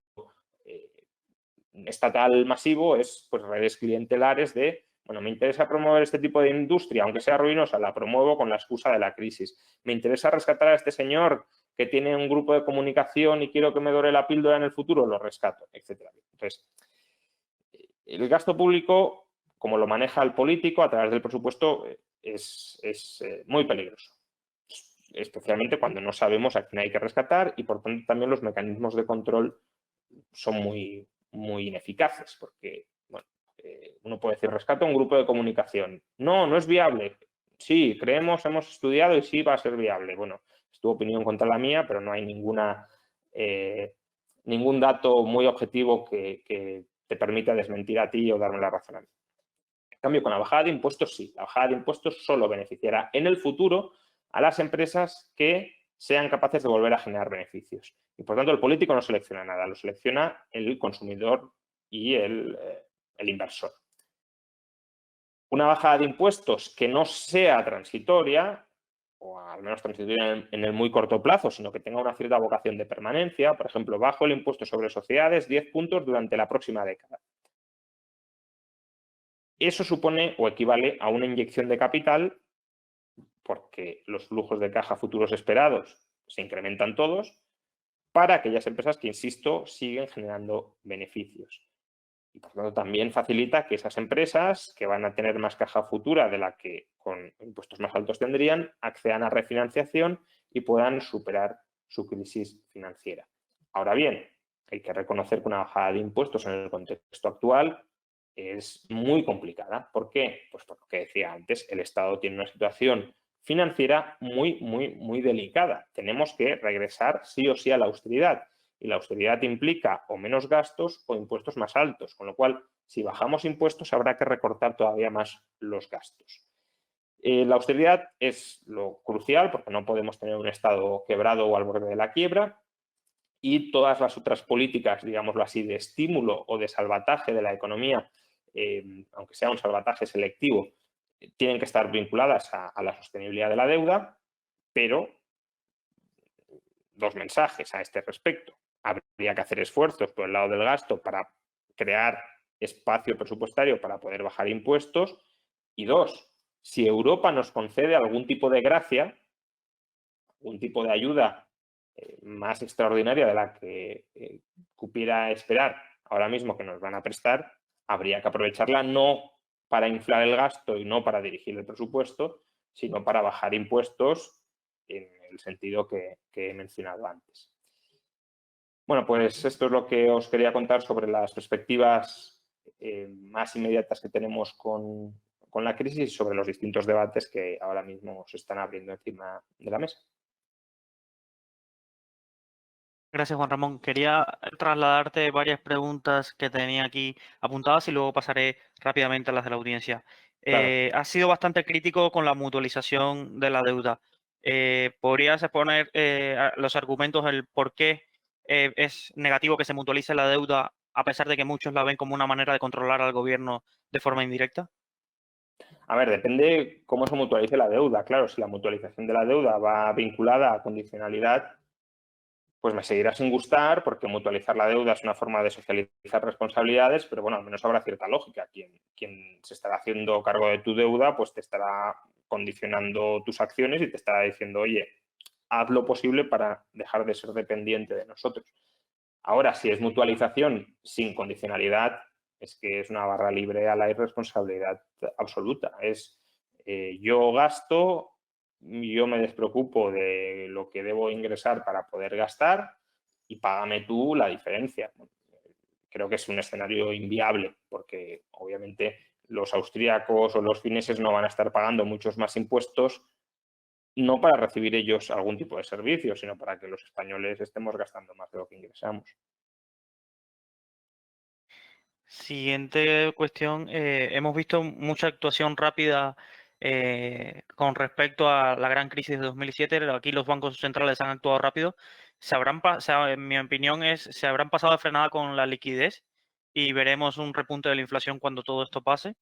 estatal masivo es pues, redes clientelares de, bueno, me interesa promover este tipo de industria, aunque sea ruinosa, la promuevo con la excusa de la crisis. Me interesa rescatar a este señor que tiene un grupo de comunicación y quiero que me dore la píldora en el futuro, lo rescato, etc. Entonces, el gasto público, como lo maneja el político a través del presupuesto, es muy peligroso. Especialmente cuando no sabemos a quién hay que rescatar y, por tanto, también los mecanismos de control son muy ineficaces, porque bueno, uno puede decir, rescata un grupo de comunicación. No, no es viable. Sí, creemos, hemos estudiado y sí va a ser viable. Bueno, es tu opinión contra la mía, pero no hay ningún dato muy objetivo que te permita desmentir a ti o darme la razón a mí. En cambio, con la bajada de impuestos, sí. La bajada de impuestos solo beneficiará en el futuro a las empresas que sean capaces de volver a generar beneficios. Y por tanto, el político no selecciona nada, lo selecciona el consumidor y el inversor. Una bajada de impuestos que no sea transitoria o al menos transitoria en el muy corto plazo, sino que tenga una cierta vocación de permanencia. Por ejemplo, bajo el impuesto sobre sociedades 10 puntos durante la próxima década. Eso supone o equivale a una inyección de capital porque los flujos de caja futuros esperados se incrementan todos para aquellas empresas que, insisto, siguen generando beneficios. Y por lo tanto también facilita que esas empresas que van a tener más caja futura de la que con impuestos más altos tendrían, accedan a refinanciación y puedan superar su crisis financiera. Ahora bien, hay que reconocer que una bajada de impuestos en el contexto actual es muy complicada. ¿Por qué? Pues por lo que decía antes, el Estado tiene una situación financiera muy delicada. Tenemos que regresar sí o sí a la austeridad. Y la austeridad implica o menos gastos o impuestos más altos, con lo cual, si bajamos impuestos, habrá que recortar todavía más los gastos. La austeridad es lo crucial porque no podemos tener un Estado quebrado o al borde de la quiebra, y todas las otras políticas, digámoslo así, de estímulo o de salvataje de la economía, aunque sea un salvataje selectivo, tienen que estar vinculadas a la sostenibilidad de la deuda, pero dos mensajes a este respecto. Habría que hacer esfuerzos por el lado del gasto para crear espacio presupuestario para poder bajar impuestos. Y dos, si Europa nos concede algún tipo de gracia, algún tipo de ayuda más extraordinaria de la que cupiera esperar ahora mismo que nos van a prestar, habría que aprovecharla no para inflar el gasto y no para dirigir el presupuesto, sino para bajar impuestos en el sentido que he mencionado antes. Bueno, pues esto es lo que os quería contar sobre las perspectivas más inmediatas que tenemos con la crisis y sobre los distintos debates que ahora mismo se están abriendo encima de la mesa. Gracias, Juan Ramón. Quería trasladarte varias preguntas que tenía aquí apuntadas y luego pasaré rápidamente a las de la audiencia. Claro. Has sido bastante crítico con la mutualización de la deuda. ¿Podrías exponer los argumentos del por qué es negativo que se mutualice la deuda a pesar de que muchos la ven como una manera de controlar al gobierno de forma indirecta? A ver, depende cómo se mutualice la deuda. Claro, si la mutualización de la deuda va vinculada a condicionalidad, pues me seguirá sin gustar porque mutualizar la deuda es una forma de socializar responsabilidades, pero bueno, al menos habrá cierta lógica. Quien se estará haciendo cargo de tu deuda, pues te estará condicionando tus acciones y te estará diciendo, oye, haz lo posible para dejar de ser dependiente de nosotros. Ahora, si es mutualización sin condicionalidad, es que es una barra libre a la irresponsabilidad absoluta. Es yo gasto, yo me despreocupo de lo que debo ingresar para poder gastar y págame tú la diferencia. Creo que es un escenario inviable porque obviamente los austríacos o los fineses no van a estar pagando muchos más impuestos, no para recibir ellos algún tipo de servicio, sino para que los españoles estemos gastando más de lo que ingresamos. Siguiente cuestión. Hemos visto mucha actuación rápida con respecto a la gran crisis de 2007. Aquí los bancos centrales han actuado rápido. En mi opinión, se habrán pasado de frenada con la liquidez y veremos un repunte de la inflación cuando todo esto pase.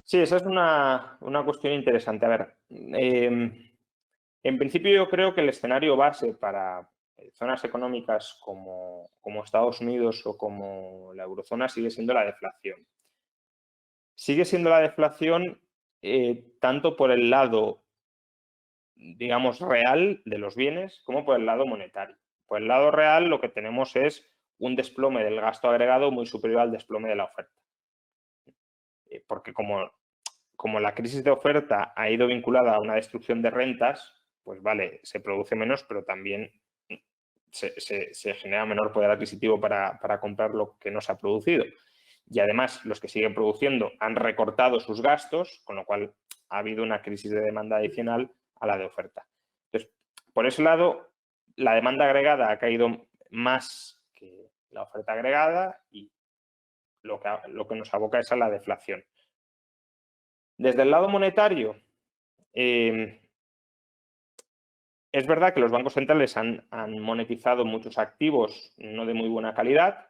Sí, esa es una cuestión interesante. A ver, en principio yo creo que el escenario base para zonas económicas como Estados Unidos o como la eurozona sigue siendo la deflación. Sigue siendo la deflación tanto por el lado, digamos, real de los bienes como por el lado monetario. Por el lado real lo que tenemos es un desplome del gasto agregado muy superior al desplome de la oferta. Porque como la crisis de oferta ha ido vinculada a una destrucción de rentas, pues vale, se produce menos, pero también se genera menor poder adquisitivo para comprar lo que no se ha producido. Y además, los que siguen produciendo han recortado sus gastos, con lo cual ha habido una crisis de demanda adicional a la de oferta. Entonces, por ese lado, la demanda agregada ha caído más que la oferta agregada y lo que nos aboca es a la deflación. Desde el lado monetario, es verdad que los bancos centrales han monetizado muchos activos no de muy buena calidad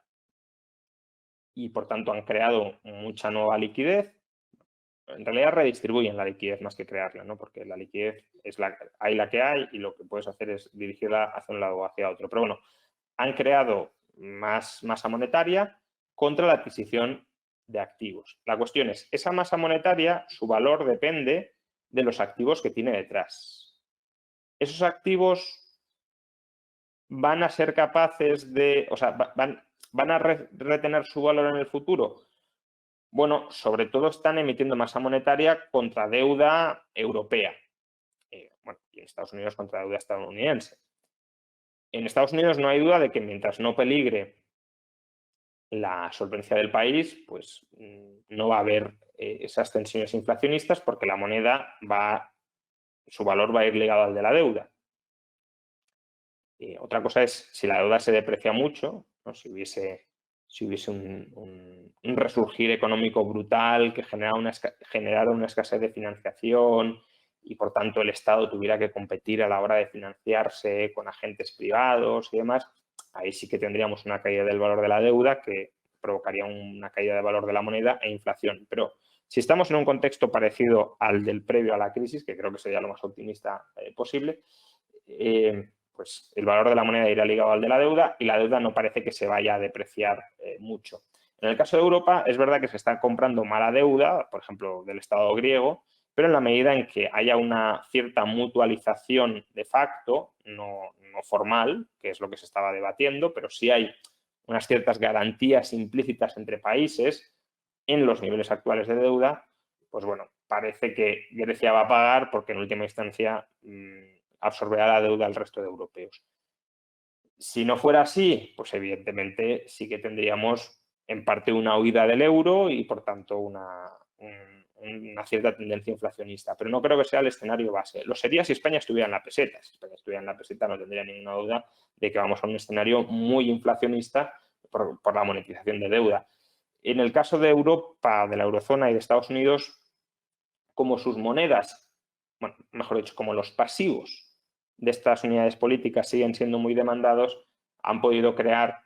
y por tanto han creado mucha nueva liquidez. en realidad redistribuyen la liquidez más que crearla, ¿no? Porque la liquidez hay la que hay y lo que puedes hacer es dirigirla hacia un lado o hacia otro. Pero bueno, han creado más masa monetaria contra la adquisición de activos. La cuestión es, esa masa monetaria, su valor depende de los activos que tiene detrás. Esos activos van a ser capaces de, o sea, van a retener su valor en el futuro. Bueno, sobre todo están emitiendo masa monetaria contra deuda europea. Bueno, y en Estados Unidos contra deuda estadounidense. En Estados Unidos no hay duda de que mientras no peligre la solvencia del país, pues no va a haber esas tensiones inflacionistas porque la moneda su valor va a ir ligado al de la deuda. Otra cosa es si la deuda se deprecia mucho, ¿no? Si hubiese un resurgir económico brutal que generara una escasez de financiación y por tanto el Estado tuviera que competir a la hora de financiarse con agentes privados y demás, ahí sí que tendríamos una caída del valor de la deuda que provocaría una caída de valor de la moneda e inflación. Pero si estamos en un contexto parecido al del previo a la crisis, que creo que sería lo más optimista posible, pues el valor de la moneda irá ligado al de la deuda y la deuda no parece que se vaya a depreciar mucho. En el caso de Europa es verdad que se está comprando mala deuda, por ejemplo, del Estado griego, pero en la medida en que haya una cierta mutualización de facto, no formal, que es lo que se estaba debatiendo, pero sí hay unas ciertas garantías implícitas entre países en los niveles actuales de deuda, pues bueno, parece que Grecia va a pagar porque en última instancia absorberá la deuda al resto de europeos. Si no fuera así, pues evidentemente sí que tendríamos en parte una huida del euro y por tanto una cierta tendencia inflacionista, pero no creo que sea el escenario base. Lo sería si España estuviera en la peseta. Si España estuviera en la peseta no tendría ninguna duda de que vamos a un escenario muy inflacionista por la monetización de deuda. En el caso de Europa, de la eurozona y de Estados Unidos, como sus monedas, bueno, mejor dicho, como los pasivos de estas unidades políticas siguen siendo muy demandados, han podido crear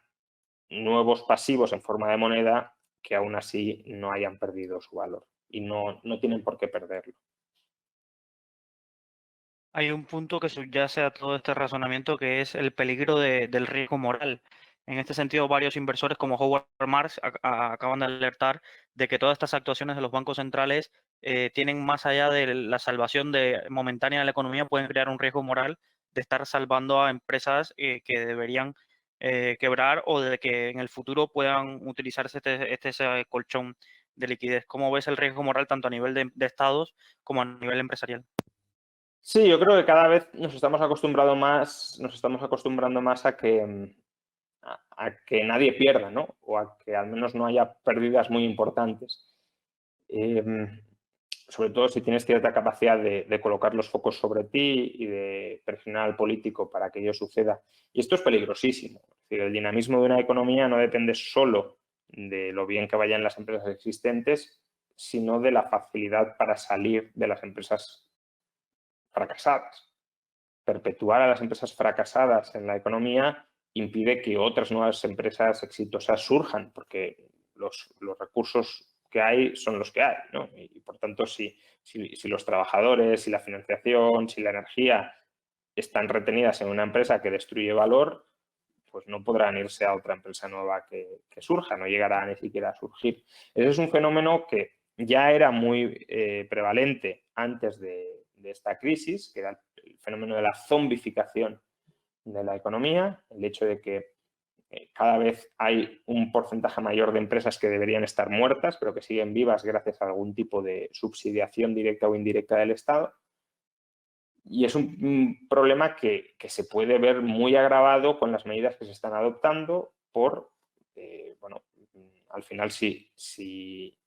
nuevos pasivos en forma de moneda que aún así no hayan perdido su valor y no tienen por qué perderlo. Hay un punto que subyace a todo este razonamiento que es el peligro del riesgo moral. En este sentido, varios inversores como Howard Marks acaban de alertar de que todas estas actuaciones de los bancos centrales tienen más allá de la salvación momentánea de la economía, pueden crear un riesgo moral de estar salvando a empresas que deberían quebrar o de que en el futuro puedan utilizarse ese colchón de liquidez. ¿Cómo ves el riesgo moral tanto a nivel de estados como a nivel empresarial? Sí, yo creo que cada vez nos estamos acostumbrando más a que nadie pierda, ¿no? O a que al menos no haya pérdidas muy importantes. Sobre todo si tienes cierta capacidad de colocar los focos sobre ti y de presionar al político para que ello suceda. Y esto es peligrosísimo. Es decir, el dinamismo de una economía no depende solo de lo bien que vayan las empresas existentes, sino de la facilidad para salir de las empresas fracasadas. Perpetuar a las empresas fracasadas en la economía impide que otras nuevas empresas exitosas surjan, porque los recursos que hay son los que hay, ¿no? Y por tanto, si los trabajadores, si la financiación, si la energía están retenidas en una empresa que destruye valor, pues no podrán irse a otra empresa nueva que surja, no llegará ni siquiera a surgir. Ese es un fenómeno que ya era muy prevalente antes de esta crisis, que era el fenómeno de la zombificación de la economía, el hecho de que cada vez hay un porcentaje mayor de empresas que deberían estar muertas, pero que siguen vivas gracias a algún tipo de subsidiación directa o indirecta del Estado. Y es un problema que se puede ver muy agravado con las medidas que se están adoptando bueno, al final si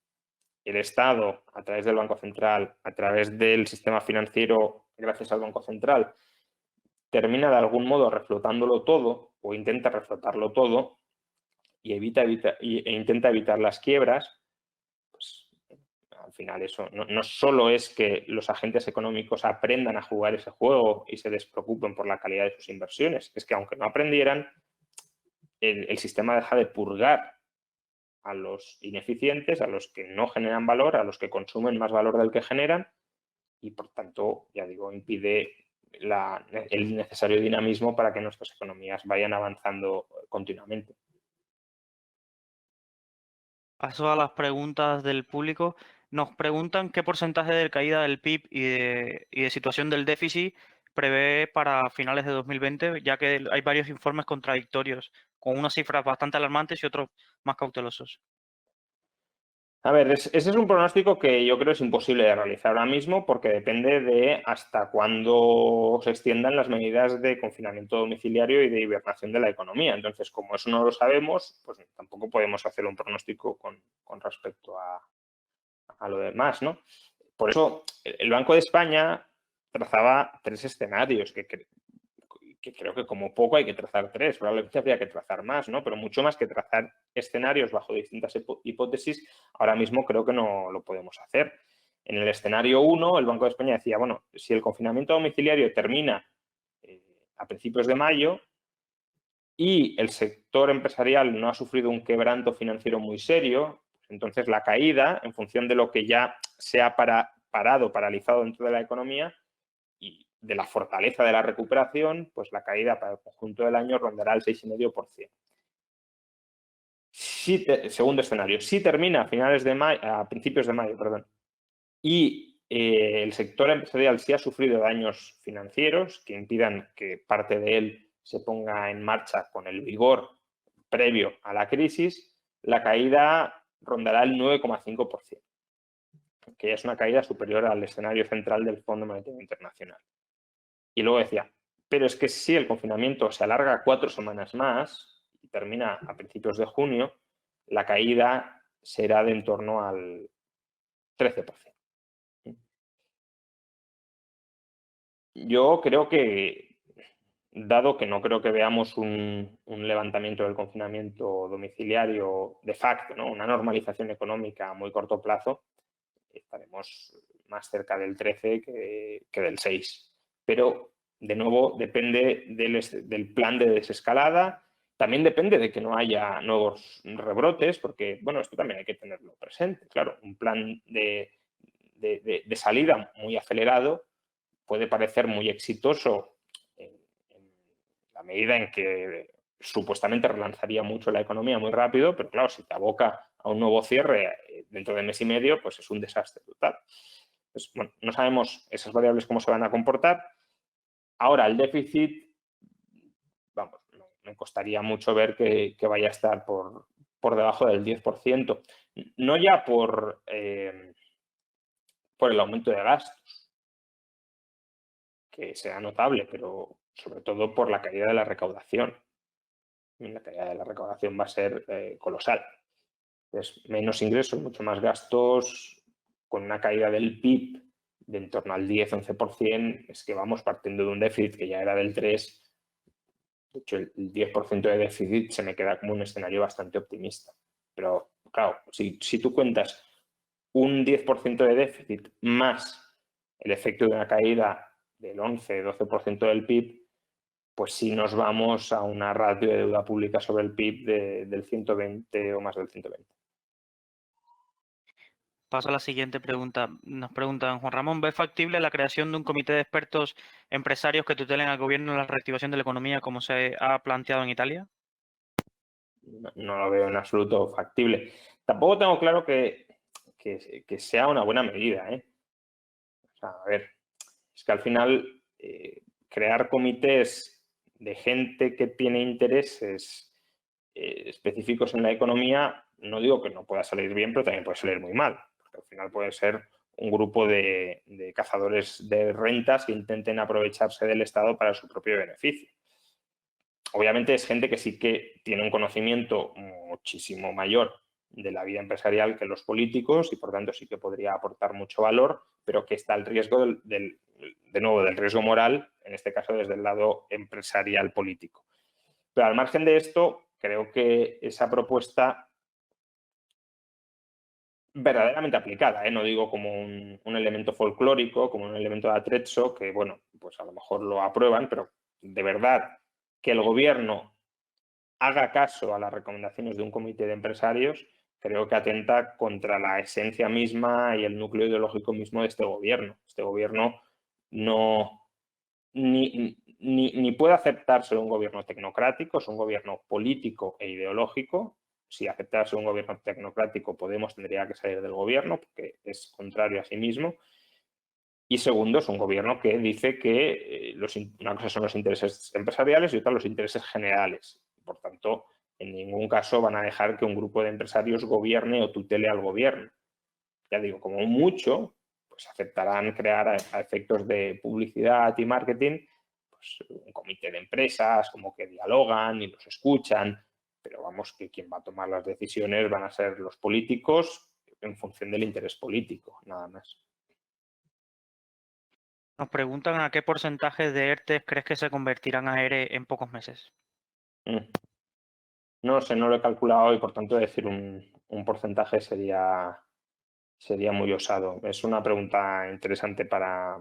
el Estado, a través del Banco Central, a través del sistema financiero, gracias al Banco Central, termina de algún modo reflotándolo todo o intenta reflotarlo todo y intenta evitar las quiebras, pues al final eso no solo es que los agentes económicos aprendan a jugar ese juego y se despreocupen por la calidad de sus inversiones, es que aunque no aprendieran, el sistema deja de purgar a los ineficientes, a los que no generan valor, a los que consumen más valor del que generan y, por tanto, ya digo, impide el necesario dinamismo para que nuestras economías vayan avanzando continuamente. Paso a las preguntas del público. Nos preguntan qué porcentaje de caída del PIB y de situación del déficit prevé para finales de 2020, ya que hay varios informes contradictorios, con unas cifras bastante alarmantes y otros más cautelosos. A ver, ese es un pronóstico que yo creo es imposible de realizar ahora mismo porque depende de hasta cuándo se extiendan las medidas de confinamiento domiciliario y de hibernación de la economía. Entonces, como eso no lo sabemos, pues tampoco podemos hacer un pronóstico con respecto a lo demás, ¿no? Por eso, el Banco de España trazaba 3 escenarios que creo que como poco hay que trazar 3, probablemente habría que trazar más, ¿no? Pero mucho más que trazar escenarios bajo distintas hipótesis, ahora mismo creo que no lo podemos hacer. En el escenario 1, el Banco de España decía, bueno, si el confinamiento domiciliario termina a principios de mayo y el sector empresarial no ha sufrido un quebranto financiero muy serio, entonces la caída, en función de lo que ya se ha paralizado dentro de la economía, y de la fortaleza de la recuperación, pues la caída para el conjunto del año rondará el 6,5%. Segundo escenario, si termina a principios de mayo, y el sector empresarial sí ha sufrido daños financieros que impidan que parte de él se ponga en marcha con el vigor previo a la crisis, la caída rondará el 9,5%, que ya es una caída superior al escenario central del Fondo Monetario Internacional. Y luego decía, pero es que si el confinamiento se alarga 4 semanas más y termina a principios de junio, la caída será de en torno al 13%. Yo creo que, dado que no creo que veamos un levantamiento del confinamiento domiciliario de facto, ¿no? Una normalización económica a muy corto plazo, estaremos más cerca del 13 que del 6. Pero, de nuevo, depende del plan de desescalada. También depende de que no haya nuevos rebrotes, porque, bueno, esto también hay que tenerlo presente. Claro, un plan de salida muy acelerado puede parecer muy exitoso en la medida en que supuestamente relanzaría mucho la economía muy rápido, pero claro, si te aboca a un nuevo cierre dentro de mes y medio, pues es un desastre total. Pues, bueno, no sabemos esas variables cómo se van a comportar. Ahora, el déficit, vamos, me costaría mucho ver que vaya a estar por debajo del 10%. No ya por el aumento de gastos, que será notable, pero sobre todo por la caída de la recaudación. La caída de la recaudación va a ser colosal. Entonces, menos ingresos, mucho más gastos, con una caída del PIB de en torno al 10-11%, es que vamos partiendo de un déficit que ya era del 3%. De hecho, el 10% de déficit se me queda como un escenario bastante optimista. Pero, claro, si tú cuentas un 10% de déficit más el efecto de una caída del 11-12% del PIB, pues sí nos vamos a una ratio de deuda pública sobre el PIB del 120 o más del 120. Paso a la siguiente pregunta. Nos preguntan, Juan Ramón, ¿ve factible la creación de un comité de expertos empresarios que tutelen al gobierno en la reactivación de la economía como se ha planteado en Italia? No lo veo en absoluto factible. Tampoco tengo claro que sea una buena medida, ¿eh? O sea, a ver, es que al final crear comités de gente que tiene intereses específicos en la economía, no digo que no pueda salir bien, pero también puede salir muy mal, porque al final puede ser un grupo de cazadores de rentas que intenten aprovecharse del Estado para su propio beneficio. Obviamente es gente que sí que tiene un conocimiento muchísimo mayor de la vida empresarial que los políticos y por tanto sí que podría aportar mucho valor, pero que está al riesgo de nuevo, del riesgo moral, en este caso desde el lado empresarial político. Pero al margen de esto, creo que esa propuesta verdaderamente aplicada, no digo como un elemento folclórico, como un elemento de atrezzo, que bueno, pues a lo mejor lo aprueban, pero de verdad que el gobierno haga caso a las recomendaciones de un comité de empresarios, creo que atenta contra la esencia misma y el núcleo ideológico mismo de este gobierno. Este gobierno no ni puede aceptarse un gobierno tecnocrático, es un gobierno político e ideológico. Si aceptarse un gobierno tecnocrático, Podemos tendría que salir del gobierno porque es contrario a sí mismo. Y segundo, es un gobierno que dice que una cosa son los intereses empresariales y otra los intereses generales. Por tanto, en ningún caso van a dejar que un grupo de empresarios gobierne o tutele al gobierno. Ya digo, como mucho, pues aceptarán crear a efectos de publicidad y marketing pues, un comité de empresas, como que dialogan y los escuchan, pero vamos, que quien va a tomar las decisiones van a ser los políticos en función del interés político, nada más. Nos preguntan a qué porcentaje de ERTE crees que se convertirán a ERE en pocos meses. No sé, no lo he calculado y por tanto decir un porcentaje sería muy osado. Es una pregunta interesante para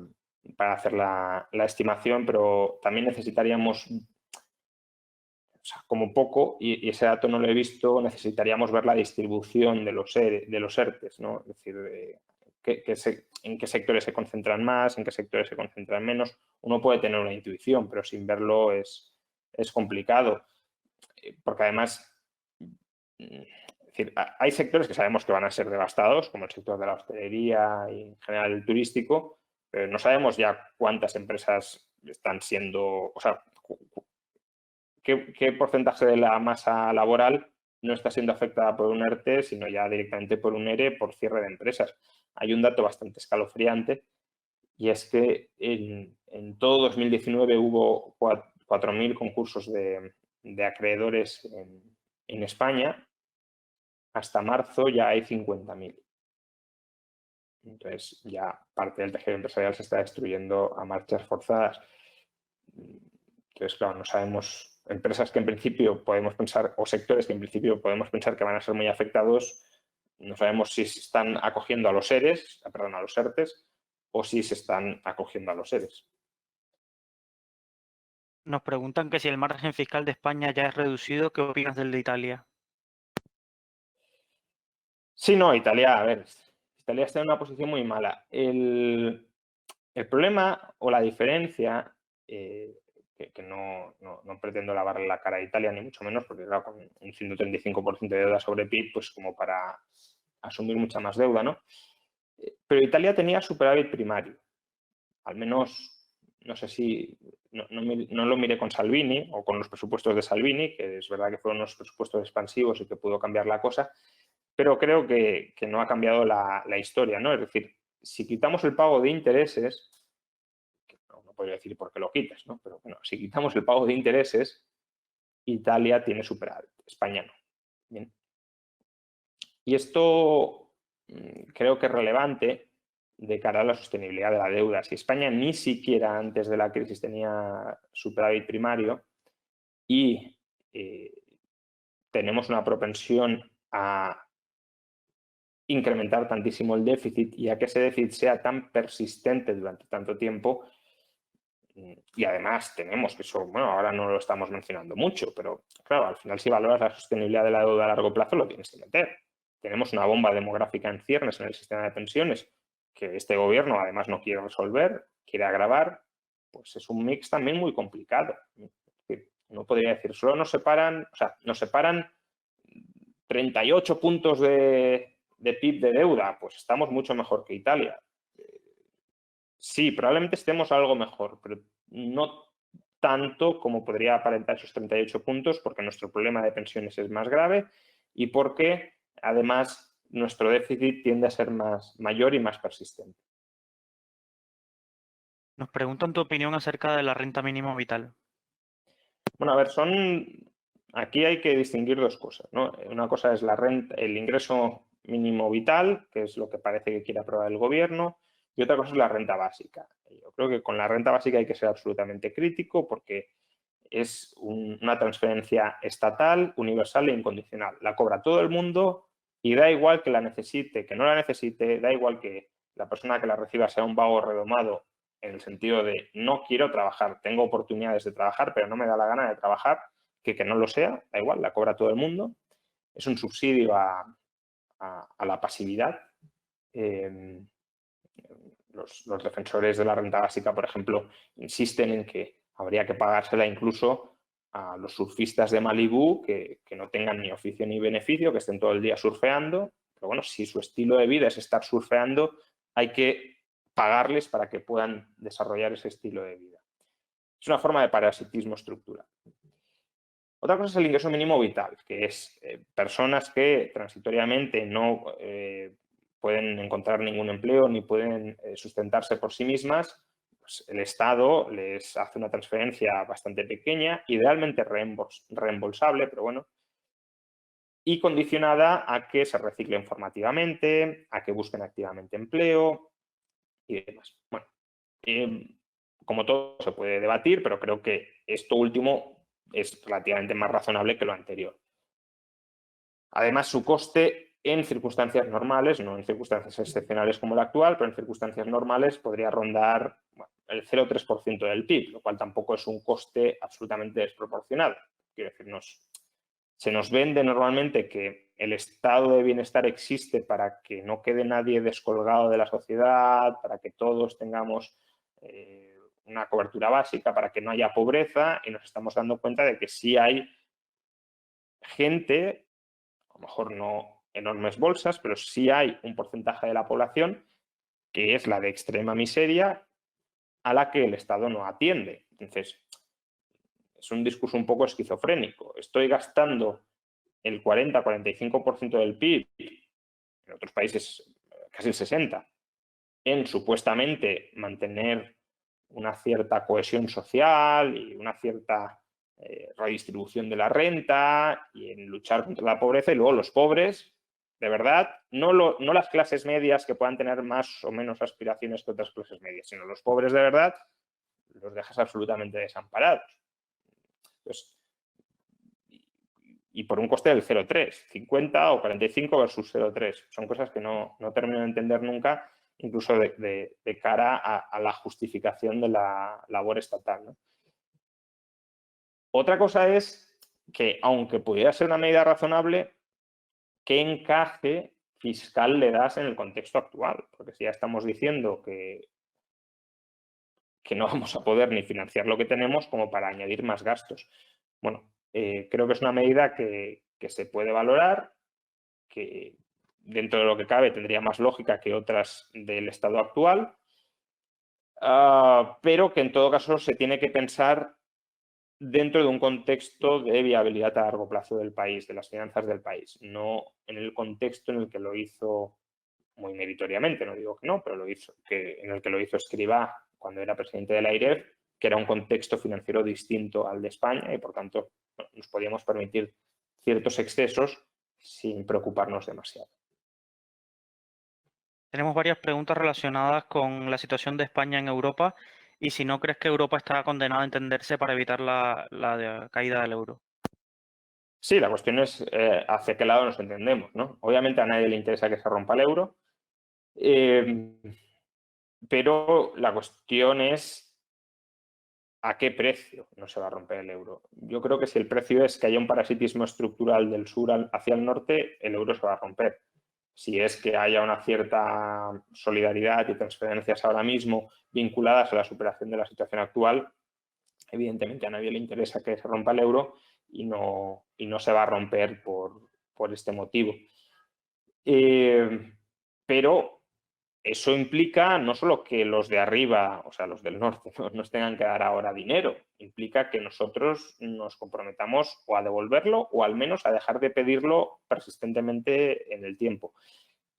hacer la estimación, pero también necesitaríamos, o sea, como poco, y ese dato no lo he visto, necesitaríamos ver la distribución de los ERTEs, ¿no? Es decir, en qué sectores se concentran más, en qué sectores se concentran menos. Uno puede tener una intuición, pero sin verlo es complicado. Porque además, es decir, hay sectores que sabemos que van a ser devastados, como el sector de la hostelería y en general el turístico, pero no sabemos ya cuántas empresas están siendo, o sea, qué porcentaje de la masa laboral no está siendo afectada por un ERTE, sino ya directamente por un ERE por cierre de empresas. Hay un dato bastante escalofriante y es que en todo 2019 hubo 4.000 concursos de acreedores en España. Hasta marzo ya hay 50.000. Entonces ya parte del tejido empresarial se está destruyendo a marchas forzadas. Entonces, claro, no sabemos, empresas que en principio podemos pensar, o sectores que en principio podemos pensar que van a ser muy afectados, no sabemos si se están acogiendo a los ERES, perdón, a los ERTES, o si se están acogiendo a los ERES. Nos preguntan que si el margen fiscal de España ya es reducido, ¿qué opinas del de Italia? Sí, no, Italia, a ver, Italia está en una posición muy mala. El problema o la diferencia, que no pretendo lavarle la cara a Italia, ni mucho menos, porque claro, con un 135% de deuda sobre PIB, pues como para asumir mucha más deuda, ¿no? Pero Italia tenía superávit primario, al menos, no sé si, no lo miré con Salvini o con los presupuestos de Salvini, que es verdad que fueron unos presupuestos expansivos y que pudo cambiar la cosa, pero creo que no ha cambiado la historia, ¿no? Es decir, si quitamos el pago de intereses, que no podría decir por qué lo quitas, ¿no? Pero bueno, si quitamos el pago de intereses, Italia tiene superávit, España no. Bien. Y esto creo que es relevante de cara a la sostenibilidad de la deuda. Si España ni siquiera antes de la crisis tenía superávit primario y tenemos una propensión a incrementar tantísimo el déficit y a que ese déficit sea tan persistente durante tanto tiempo, y además tenemos que eso, bueno, ahora no lo estamos mencionando mucho, pero claro, al final si valoras la sostenibilidad de la deuda a largo plazo lo tienes que meter. Tenemos una bomba demográfica en ciernes en el sistema de pensiones que este gobierno además no quiere resolver, quiere agravar, pues es un mix también muy complicado. Uno podría decir, solo nos separan, o sea, nos separan 38 puntos de PIB de deuda, pues estamos mucho mejor que Italia. Sí, probablemente estemos algo mejor, pero no tanto como podría aparentar esos 38 puntos, porque nuestro problema de pensiones es más grave y porque además nuestro déficit tiende a ser mayor y más persistente. Nos preguntan tu opinión acerca de la renta mínima vital. Bueno, a ver, aquí hay que distinguir dos cosas, ¿no? Una cosa es la renta, el ingreso mínimo vital, que es lo que parece que quiere aprobar el gobierno, y otra cosa es la renta básica. Yo creo que con la renta básica hay que ser absolutamente crítico porque es una transferencia estatal, universal e incondicional. La cobra todo el mundo y da igual que la necesite, que no la necesite, da igual que la persona que la reciba sea un vago redomado en el sentido de no quiero trabajar, tengo oportunidades de trabajar, pero no me da la gana de trabajar, que no lo sea, da igual, la cobra todo el mundo. Es un subsidio a a la pasividad. Los defensores de la renta básica, por ejemplo, insisten en que habría que pagársela incluso a los surfistas de Malibú que no tengan ni oficio ni beneficio, que estén todo el día surfeando. Pero bueno, si su estilo de vida es estar surfeando, hay que pagarles para que puedan desarrollar ese estilo de vida. Es una forma de parasitismo estructural. Otra cosa es el ingreso mínimo vital, que es personas que transitoriamente no pueden encontrar ningún empleo ni pueden sustentarse por sí mismas. Pues el Estado les hace una transferencia bastante pequeña, idealmente reembolsable, pero bueno, y condicionada a que se reciclen formativamente, a que busquen activamente empleo y demás. Bueno, como todo se puede debatir, pero creo que esto último es relativamente más razonable que lo anterior. Además, su coste en circunstancias normales, no en circunstancias excepcionales como la actual, pero en circunstancias normales podría rondar el 0,3% del PIB, lo cual tampoco es un coste absolutamente desproporcionado. Quiero decir, se nos vende normalmente que el estado de bienestar existe para que no quede nadie descolgado de la sociedad, para que todos tengamos una cobertura básica, para que no haya pobreza, y nos estamos dando cuenta de que sí hay gente, a lo mejor no enormes bolsas, pero sí hay un porcentaje de la población que es la de extrema miseria a la que el Estado no atiende. Entonces, es un discurso un poco esquizofrénico. Estoy gastando el 40-45% del PIB, en otros países casi el 60%, en supuestamente mantener una cierta cohesión social y una cierta redistribución de la renta y en luchar contra la pobreza, y luego los pobres, de verdad, no las clases medias que puedan tener más o menos aspiraciones que otras clases medias, sino los pobres de verdad los dejas absolutamente desamparados. Entonces, y por un coste del 0,3, 50 o 45 versus 0,3. Son cosas que no termino de entender nunca, incluso de cara a la justificación de la labor estatal, ¿no? Otra cosa es que, aunque pudiera ser una medida razonable, ¿qué encaje fiscal le das en el contexto actual? Porque si ya estamos diciendo que no vamos a poder ni financiar lo que tenemos como para añadir más gastos. Bueno, creo que es una medida que se puede valorar, que dentro de lo que cabe tendría más lógica que otras del estado actual, pero que en todo caso se tiene que pensar dentro de un contexto de viabilidad a largo plazo del país, de las finanzas del país, no en el contexto en el que lo hizo muy meritoriamente, no digo que no, pero en el que lo hizo Escrivá cuando era presidente de la AIREF, que era un contexto financiero distinto al de España y, por tanto, nos podíamos permitir ciertos excesos sin preocuparnos demasiado. Tenemos varias preguntas relacionadas con la situación de España en Europa y si no crees que Europa está condenada a entenderse para evitar la caída del euro. Sí, la cuestión es hacia qué lado nos entendemos, ¿no? Obviamente a nadie le interesa que se rompa el euro, pero la cuestión es a qué precio no se va a romper el euro. Yo creo que si el precio es que haya un parasitismo estructural del sur hacia el norte, el euro se va a romper. Si es que haya una cierta solidaridad y transferencias ahora mismo vinculadas a la superación de la situación actual, evidentemente a nadie le interesa que se rompa el euro y no se va a romper por este motivo. Pero eso implica no solo que los de arriba, o sea, los del norte, nos tengan que dar ahora dinero, implica que nosotros nos comprometamos o a devolverlo o al menos a dejar de pedirlo persistentemente en el tiempo.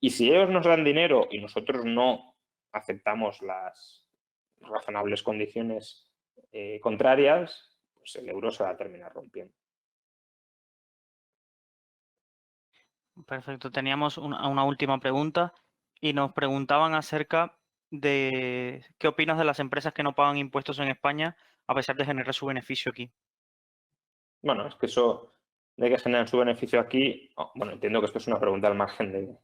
Y si ellos nos dan dinero y nosotros no aceptamos las razonables condiciones contrarias, pues el euro se va a terminar rompiendo. Perfecto. Teníamos una última pregunta y nos preguntaban acerca de qué opinas de las empresas que no pagan impuestos en España a pesar de generar su beneficio aquí. Bueno, es que eso de que generan su beneficio aquí, bueno, entiendo que esto es una pregunta al margen de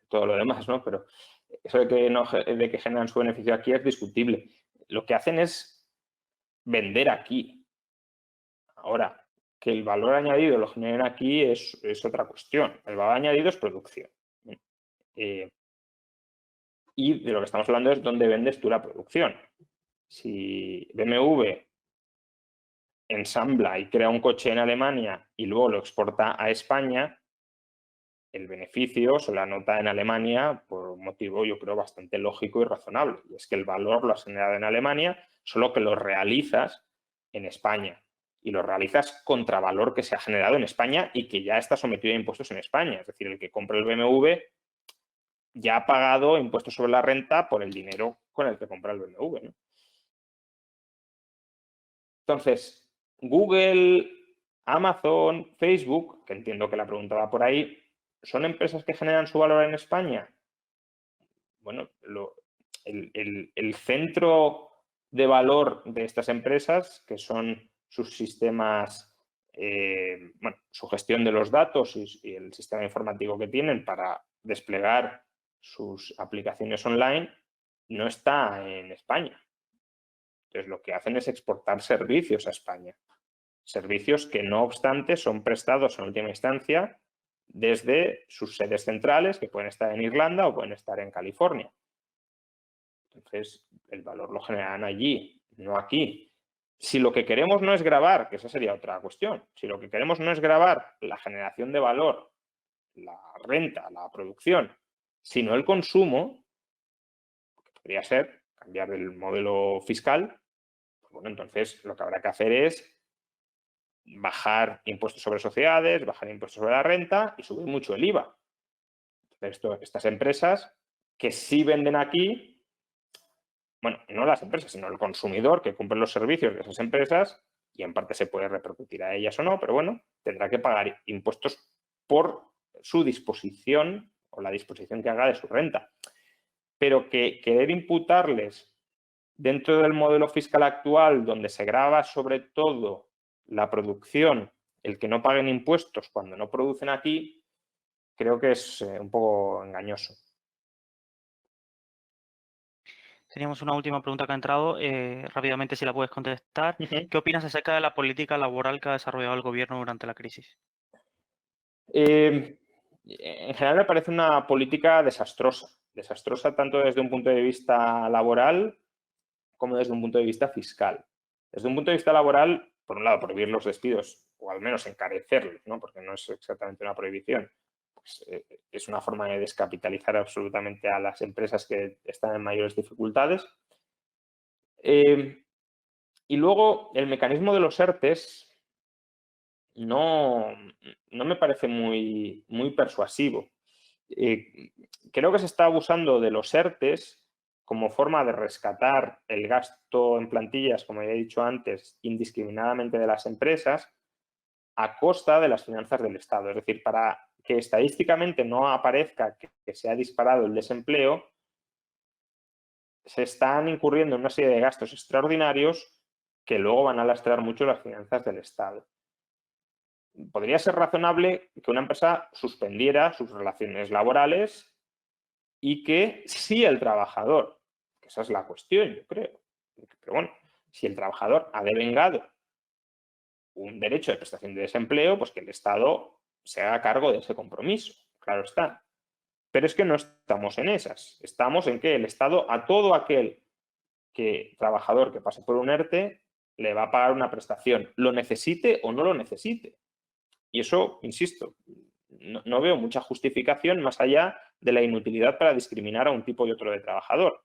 todo lo demás, ¿no? Pero eso de que generan su beneficio aquí es discutible. Lo que hacen es vender aquí. Ahora, que el valor añadido lo generen aquí es otra cuestión. El valor añadido es producción. Y de lo que estamos hablando es dónde vendes tú la producción. Si BMW ensambla y crea un coche en Alemania y luego lo exporta a España, el beneficio se la nota en Alemania por un motivo, yo creo, bastante lógico y razonable. Y es que el valor lo has generado en Alemania, solo que lo realizas en España. Y lo realizas contra valor que se ha generado en España y que ya está sometido a impuestos en España. Es decir, el que compra el BMW ya ha pagado impuestos sobre la renta por el dinero con el que compra el BMW, ¿no? Entonces, Google, Amazon, Facebook, que entiendo que la pregunta va por ahí, ¿son empresas que generan su valor en España? Bueno, el centro de valor de estas empresas, que son sus sistemas, bueno, su gestión de los datos y el sistema informático que tienen para desplegar sus aplicaciones online, no está en España. Entonces, lo que hacen es exportar servicios a España. Servicios que, no obstante, son prestados en última instancia desde sus sedes centrales, que pueden estar en Irlanda o pueden estar en California. Entonces, el valor lo generan allí, no aquí. Si lo que queremos no es grabar, que esa sería otra cuestión, si lo que queremos no es grabar la generación de valor, la renta, la producción, sino el consumo, que podría ser cambiar el modelo fiscal, pues bueno, entonces lo que habrá que hacer es bajar impuestos sobre sociedades, bajar impuestos sobre la renta y subir mucho el IVA. Entonces, estas empresas que sí venden aquí, bueno, no las empresas, sino el consumidor que cumple los servicios de esas empresas, y en parte se puede repercutir a ellas o no, pero bueno, tendrá que pagar impuestos por su disposición o la disposición que haga de su renta. Pero que querer imputarles dentro del modelo fiscal actual, donde se grava sobre todo la producción, el que no paguen impuestos cuando no producen aquí, creo que es un poco engañoso. Teníamos una última pregunta que ha entrado, rápidamente si la puedes contestar. ¿Qué opinas acerca de la política laboral que ha desarrollado el gobierno durante la crisis? En general me parece una política desastrosa. Desastrosa tanto desde un punto de vista laboral como desde un punto de vista fiscal. Desde un punto de vista laboral, por un lado, prohibir los despidos, o al menos encarecerlos, ¿no? Porque no es exactamente una prohibición. Pues, es una forma de descapitalizar absolutamente a las empresas que están en mayores dificultades. Y luego, el mecanismo de los ERTEs no me parece muy persuasivo. Creo que se está abusando de los ERTEs como forma de rescatar el gasto en plantillas, como ya he dicho antes, indiscriminadamente de las empresas, a costa de las finanzas del Estado. Es decir, para que estadísticamente no aparezca que se ha disparado el desempleo, se están incurriendo en una serie de gastos extraordinarios que luego van a lastrar mucho las finanzas del Estado. Podría ser razonable que una empresa suspendiera sus relaciones laborales y que si el trabajador, que esa es la cuestión, yo creo, pero bueno, si el trabajador ha devengado un derecho de prestación de desempleo, pues que el Estado se haga cargo de ese compromiso, claro está. Pero es que no estamos en esas. Estamos en que el Estado a todo aquel trabajador que pase por un ERTE le va a pagar una prestación, lo necesite o no lo necesite. Y eso, insisto, no veo mucha justificación más allá de la inutilidad para discriminar a un tipo y otro de trabajador.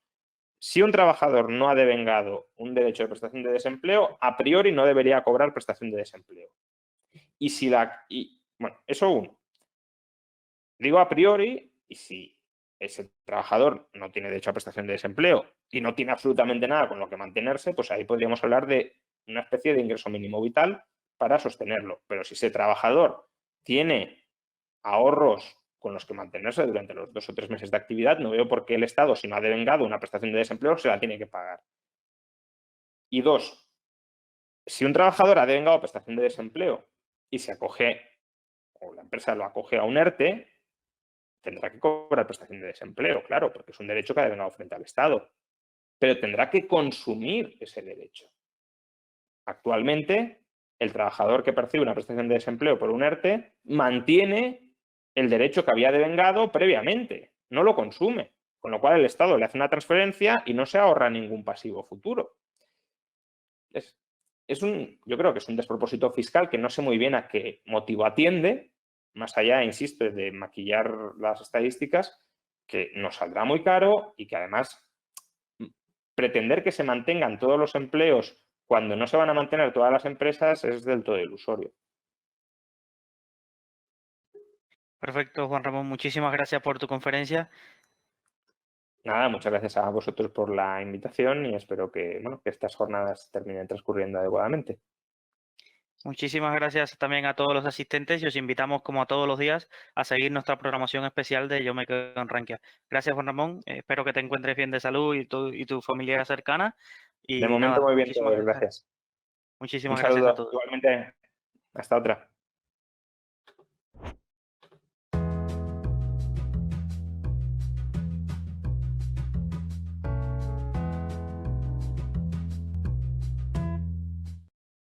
Si un trabajador no ha devengado un derecho de prestación de desempleo, a priori no debería cobrar prestación de desempleo. Bueno, eso uno. Digo a priori, y si ese trabajador no tiene derecho a prestación de desempleo y no tiene absolutamente nada con lo que mantenerse, pues ahí podríamos hablar de una especie de ingreso mínimo vital para sostenerlo. Pero si ese trabajador tiene ahorros con los que mantenerse durante los 2 o 3 meses de actividad, no veo por qué el Estado, si no ha devengado una prestación de desempleo, se la tiene que pagar. Y dos, si un trabajador ha devengado prestación de desempleo y se acoge, o la empresa lo acoge a un ERTE, tendrá que cobrar prestación de desempleo, claro, porque es un derecho que ha devengado frente al Estado. Pero tendrá que consumir ese derecho. Actualmente, el trabajador que percibe una prestación de desempleo por un ERTE mantiene el derecho que había devengado previamente. no lo consume, con lo cual el Estado le hace una transferencia y no se ahorra ningún pasivo futuro. Yo creo que es un despropósito fiscal que no sé muy bien a qué motivo atiende, más allá, insisto, de maquillar las estadísticas, que nos saldrá muy caro y que además pretender que se mantengan todos los empleos cuando no se van a mantener todas las empresas es del todo ilusorio. Perfecto, Juan Ramón, muchísimas gracias por tu conferencia. Nada, muchas gracias a vosotros por la invitación y espero que, bueno, que estas jornadas terminen transcurriendo adecuadamente. Muchísimas gracias también a todos los asistentes y os invitamos, como a todos los días, a seguir nuestra programación especial de Yo me quedo en Rankia. Gracias, Juan Ramón. Espero que te encuentres bien de salud y tu familia cercana. De Y momento nada, muy bien, todos, gracias. Un muchísimas gracias a saludo, todos. igualmente, hasta otra.